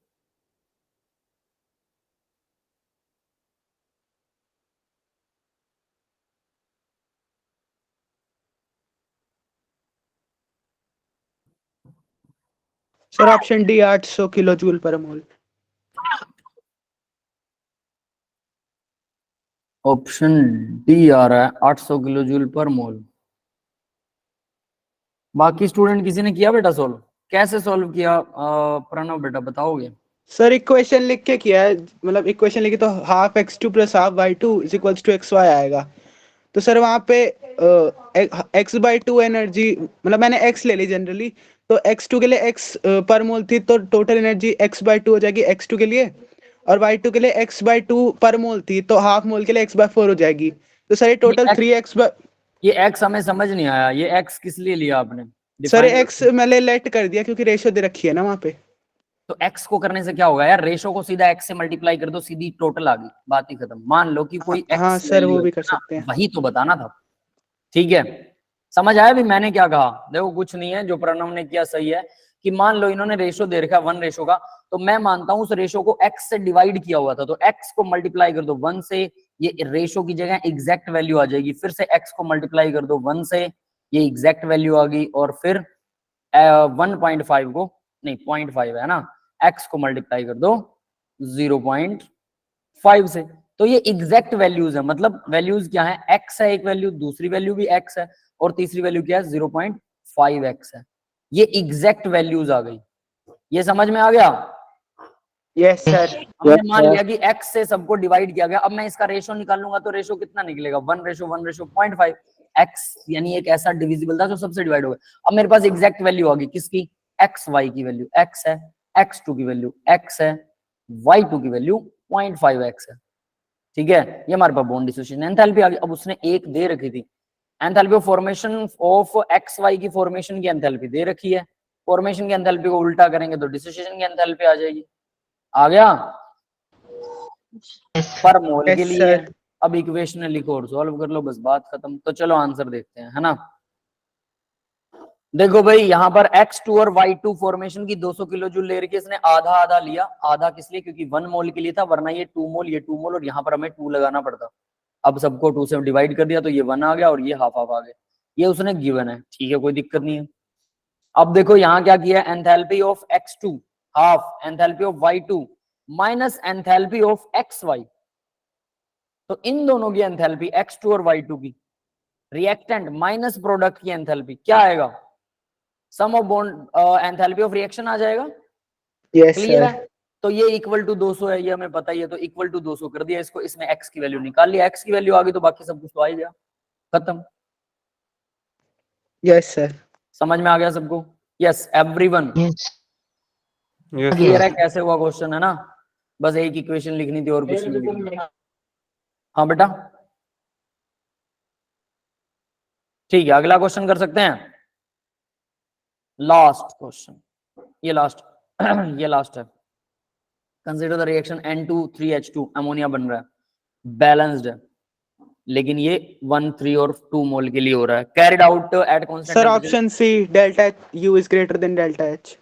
Sir option D 800 kilo joule पर मोल। ऑप्शन डी आ रहा है 800 किलो जूल पर मोल। बाकी स्टूडेंट किसी ने किया बेटा सोल्व? कैसे सोल्व किया प्रणव बेटा बताओगे? सर इक्वेशन लिख के किया है, मतलब इक्वेशन लिखी तो half x2 plus half y2 is equals to xy आएगा। तो सर वहाँ पे x/2 एनर्जी, मतलब मैंने x ले ली जनरली, तो x2 के लिए x पर मोल थी, तो टोटल एनर्जी x/2 हो जाएगी x2 के लिए, और y2 के लिए x/2 पर मोल थी, तो हाफ मोल के लिए x/4 हो जाएगी। तो सर ये टोटल 3x ये x हमें समझ नहीं आया, ये x किस लिए लिया आपने? सर Define- x मैंने लेट कर दिया क्योंकि रेशियो दे रखी है ना वहाँ पे। तो x को करने से क्या होगा यार, रेशो को सीधा x से मल्टीप्लाई कर दो, सीधी टोटल आ गई, बात ही खत्म। मान लो कि कोई x हाँ सर वैल्यू वो है भी कर ना, सकते हैं। वही तो बताना था। ठीक है, समझ आया भी मैंने क्या कहा? देखो कुछ नहीं है, जो प्रणव ने किया सही है कि मान लो इन्होंने रेशो दे रखा 1 रेशो का, तो मैं मानता हूं उस रेशो को x से डिवाइड किया हुआ था, तो x को मल्टीप्लाई कर दो 1 से, ये रेशो की जगह एग्जैक्ट वैल्यू आ जाएगी। फिर से x को मल्टीप्लाई कर दो 1 से, ये एग्जैक्ट वैल्यू आ गई। और फिर 1.5 को नहीं 0.5 है ना, x को मल्टीप्लाई कर दो 0.5 से, तो ये एग्जैक्ट वैल्यूज है। मतलब वैल्यूज क्या है, x है एक वैल्यू, दूसरी वैल्यू भी x है, और तीसरी वैल्यू क्या है 0.5x है। ये एग्जैक्ट वैल्यूज आ गई, ये समझ में आ गया? Yes sir. हमने मान लिया कि x से सबको डिवाइड किया गया। अब मैं इसका रेशो निकालूंगा तो रेशो कितना निकलेगा, 1:1:0.5। x यानी एक ऐसा डिविजिबल था जो सबसे डिवाइड हो गया। अब मेरे पास एग्जैक्ट वैल्यू आ गई किसकी, xy की वैल्यू x है, x2 की वैल्यू x है, y2 की वैल्यू 0.5x है। ठीक है, ये हमारे पास बॉन्ड डिस्ट्रीब्यूशन एंथैल्पी आ गई। अब उसने एक दे रखी थी, enthalpy of formation of xy की फॉर्मेशन की एंथैल्पी दे रखी है। फॉर्मेशन की एंथैल्पी को उल्टा करेंगे तो डिस्ट्रीब्यूशन की एंथैल्पी आ जाएगी। आ गया पर मोल के Yes, लिए। sir. अब इक्वेशन लिखो और सॉल्व कर लो, बस बात खत्म। तो चलो आंसर देखते हैं, है ना। देखो भाई यहाँ पर x2 और y2 फॉर्मेशन की 200 किलो जूल ले रखी है, इसने आधा आधा लिया। आधा किस लिए, क्योंकि 1 मोल के लिए था, वरना ये 2 मोल, ये 2 मोल, और यहाँ पर हमें 2 लगाना पड़ता। अब सबको 2 से डिवाइड कर दिया तो ये 1 आ गया और ये हाफ हाफ आ गया। ये उसने गिवन है, ठीक है, कोई दिक्कत नहीं है। अब देखो यहाँ क्या किया, enthalpy of x2 half, enthalpy of y2 minus enthalpy of xy। तो इन दोनों की एंथैल्पी x2 और y2 की, रिएक्टेंट माइनस प्रोडक्ट की एंथैल्पी क्या आएगा, sum of bond enthalpy of reaction आ जाएगा। Yes clear sir. है? तो ये इक्वल टू 200 है, ये हमें पता ही है, तो इक्वल टू 200 कर दिया इसको, इसमें x की वैल्यू निकाल लिया, x की वैल्यू आ गई तो बाकी सब कुछ तो आ ही गया, खत्म। Yes sir. समझ में आ गया सबको? Yes everyone, Yes. क्लियर है कैसे हुआ क्वेश्चन, है ना। बस एक इक्वेशन लिखनी थी और कुछ नहीं लिखनी। हाँ बेटा ठीक है, अगला क्वेश्चन कर सकते हैं। लास्ट क्वेश्चन, ये लास्ट ये लास्ट है। Consider the reaction N2 3H2, ammonia बन रहा है, बैलेंस्ड है, लेकिन ये 1 3 और 2 मोल के लिए हो रहा है। Carried out at constant sir option C delta U is greater than delta H।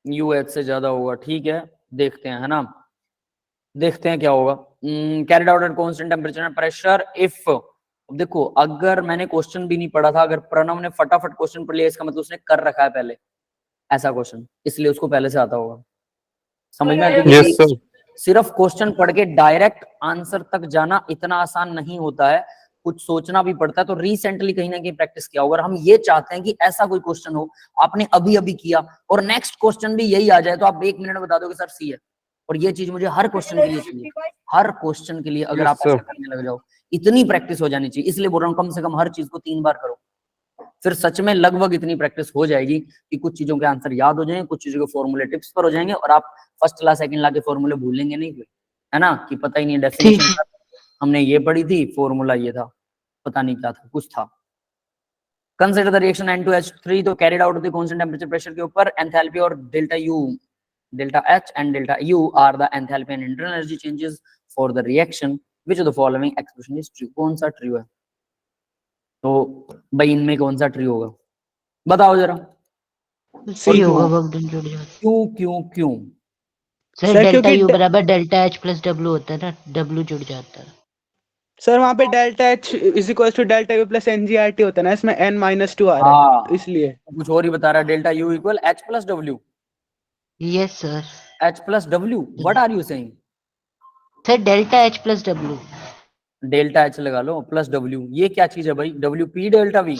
UH से ज्यादा होगा, ठीक है, देखते हैं, है ना, देखते हैं क्या होगा। Carried out at constant temperature and pressure if, देखो अगर मैंने क्वेश्चन भी नहीं पढ़ा था, अगर प्रणव ने फटाफट क्वेश्चन पढ़ लिया, इसका मतलब उसने कर रखा है पहले ऐसा क्वेश्चन, इसलिए उसको पहले से आता होगा। समझ में आया? Yes, sir. सिर्फ क्वेश्चन पढ़ के डायरेक्ट आंसर तक जाना इतना आसान नहीं होता है, कुछ सोचना भी पड़ता है। तो रिसेंटली कहीं ना कहीं प्रैक्टिस किया होगा। हम ये चाहते हैं कि ऐसा कोई क्वेश्चन हो आपने अभी अभी किया और नेक्स्ट क्वेश्चन भी यही आ जाए तो आप 1 मिनट में बता दोगे सर सी है। और ये चीज मुझे हर क्वेश्चन के लिए चाहिए, हर क्वेश्चन के लिए अगर आप ऐसा करने लग जाओ, इतनी प्रैक्टिस हो जानी चाहिए। इसलिए बोल रहा हूँ कम से कम हर चीज को 3 बार करो, फिर सच में लगभग इतनी प्रैक्टिस हो जाएगी कि कुछ चीजों के आंसर याद हो जाएंगे, कुछ चीजों के फॉर्मूले टिप्स पर हो जाएंगे और आप फर्स्ट ला सेकंड ला के फॉर्मूले भूलेंगे नहीं फिर, है ना, कि पता ही नहीं डेफिनेशन हमने ये पढ़ी थी, फॉर्मूला ये था, पता नहीं क्या था, कुछ था। कंसीडर द रिएक्शन N2H3 तो carried out the constant temperature pressure के ऊपर एंथैल्पी और delta U, delta H and delta U are the enthalpy and internal energy changes for the reaction which of the following expression is true. कौन सा true है? तो भाई इनमें कौन सा ट्रू होगा बताओ जरा। सी होगा, वर्क डन जुड़ जाता क्यों क्यों क्यों? सर। सर, डेल्टा क्योंकि यू बराबर डेल्टा एच प्लस डब्ल्यू होता है ना, डब्ल्यू जुड़ जाता है। सर वहाँ पे delta H is equal to delta U plus n g R T होता है ना, इसमें n-2 आ रहा है, तो इसलिए कुछ और ही बता रहा है। Delta U equal H plus W। Yes sir. H plus W, what are you saying? Sir delta H plus W. Delta H लगा लो प्लस W, ये क्या चीज है भाई? WP delta V।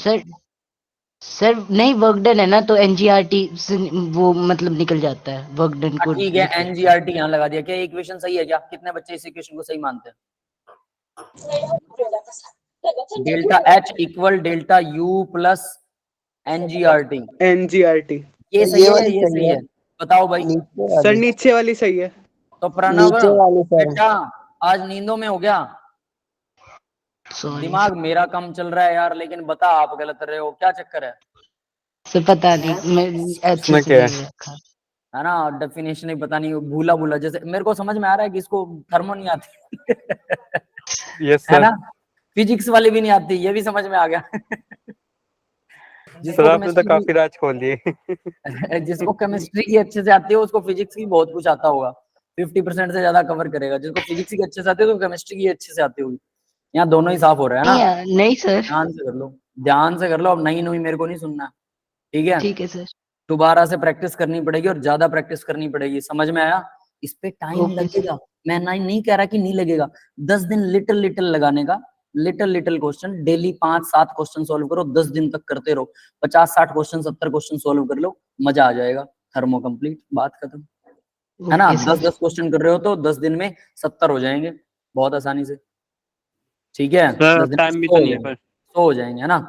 सर नहीं, वर्क डन है ना, तो एनजीआरटी से वो मतलब निकल जाता है, वर्क डन को। ठीक है, NGRT यहाँ लगा दिया। क्या इक्वेशन सही है क्या? कितने बच्चे इस इक्वेशन को सही मानते हैं? Delta H equal delta U plus NGRT, ये सही है, ये सही है, बताओ भाई। सर नीचे वाली सही है। तो प्रणव नीचे वाली सर। बेटा आज नींदों में हो गया? सॉरी दिमाग मेरा कम चल रहा है यार, लेकिन बता आप गलत रहे हो, क्या चक्कर है? सर, पता नहीं, मैं अच्छे से नहीं रखा है ना, डेफिनेशन ही पता नहीं, भूला भूला। जैसे मेरे को समझ में आ रहा है कि इसको थर्मो नहीं आती यस है सर। ना, फिजिक्स वाली भी नहीं आती, ये भी समझ में आ गया सर आपने तो काफी राज खोल दिए। जिसको केमिस्ट्री की अच्छे से आती है उसको फिजिक्स की बहुत कुछ आता होगा, 50% से ज्यादा कवर करेगा। जिसको फिजिक्स की अच्छे से आती है तो केमिस्ट्री की अच्छे से आती होगी। यहाँ दोनों ही साफ हो रहा है ना। नहीं सर। ध्यान से कर लो, ध्यान से कर लो। अब नहीं नहीं मेरे को नहीं सुनना, ठीक है? ठीक है सर। दोबारा से प्रैक्टिस करनी पड़ेगी और ज्यादा प्रैक्टिस करनी पड़ेगी, समझ में आया? इस पे टाइम Okay, लगेगा, मैं नहीं कह रहा कि नहीं लगेगा। 10 दिन लिटिल लिटिल लगाने का, little little question daily 5-7 question solve करो, 10 दिन तक करते रहो, 50-60 क्वेश्चन 70 क्वेश्चन सॉल्व कर लो, मजा आ जाएगा। थर्मो कंप्लीट, बात खत्म, है ना? Okay, sir. 10-10 क्वेश्चन कर रहे हो तो 10 दिन में 70 हो जाएंगे बहुत आसानी से, ठीक है? 10 दिन टाइम भी तो नहीं है पर। सो हो जाएंगे, है ना?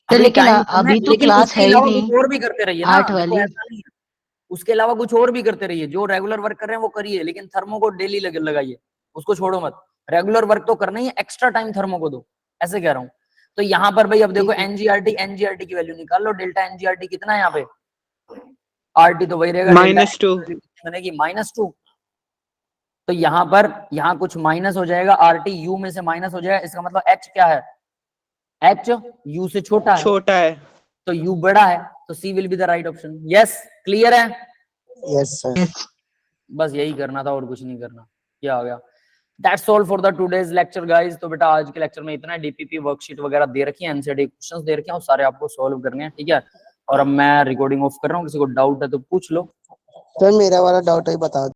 तो लेकिन अभी तो क्लास है ही नहीं, कुछ और भी करते रहिए ना, 8 वाली। ऐसा नहीं है। उसके अलावा कुछ और भी करते रहिए, जो रेगुलर वर्क कर रहे हैं वो करिए, लेकिन थर्मो को डेली लगाइए, उसको छोड़ो मत। रेगुलर वर्क तो करना ही है, एक्स्ट्रा टाइम थर्मो को दो, ऐसे कह रहा हूँ। तो यहाँ पर भाई अब देखो एनजीआरटी की वैल्यू निकाल लो। डेल्टा एनजीआरटी कितना है यहाँ पे? आरटी तो वही रहेगा, -2 -2। तो यहाँ पर यहाँ कुछ माइनस हो जाएगा, आरटी यू में से माइनस हो जाएगा, इसका मतलब एच क्या है? एच यू से छोटा है, तो यू बड़ा है, तो C will be the right option. Yes, clear है? Yes sir. बस यही करना था और कुछ नहीं करना। क्या हो गया? That's all for the today's lecture guys. तो बेटा आज के लेक्चर में इतना है। डीपीपी वर्कशीट वगैरह दे रखी है, एनसीईआरटी क्वेश्चंस दे रखे हैं, वो सारे आपको सॉल्व करने हैं, ठीक है? और अब मैं रिकॉर्डिंग ऑफ कर रहा हूँ, किसी को डाउट है तो पूछ लो। सर मेरा वाला डाउट है बता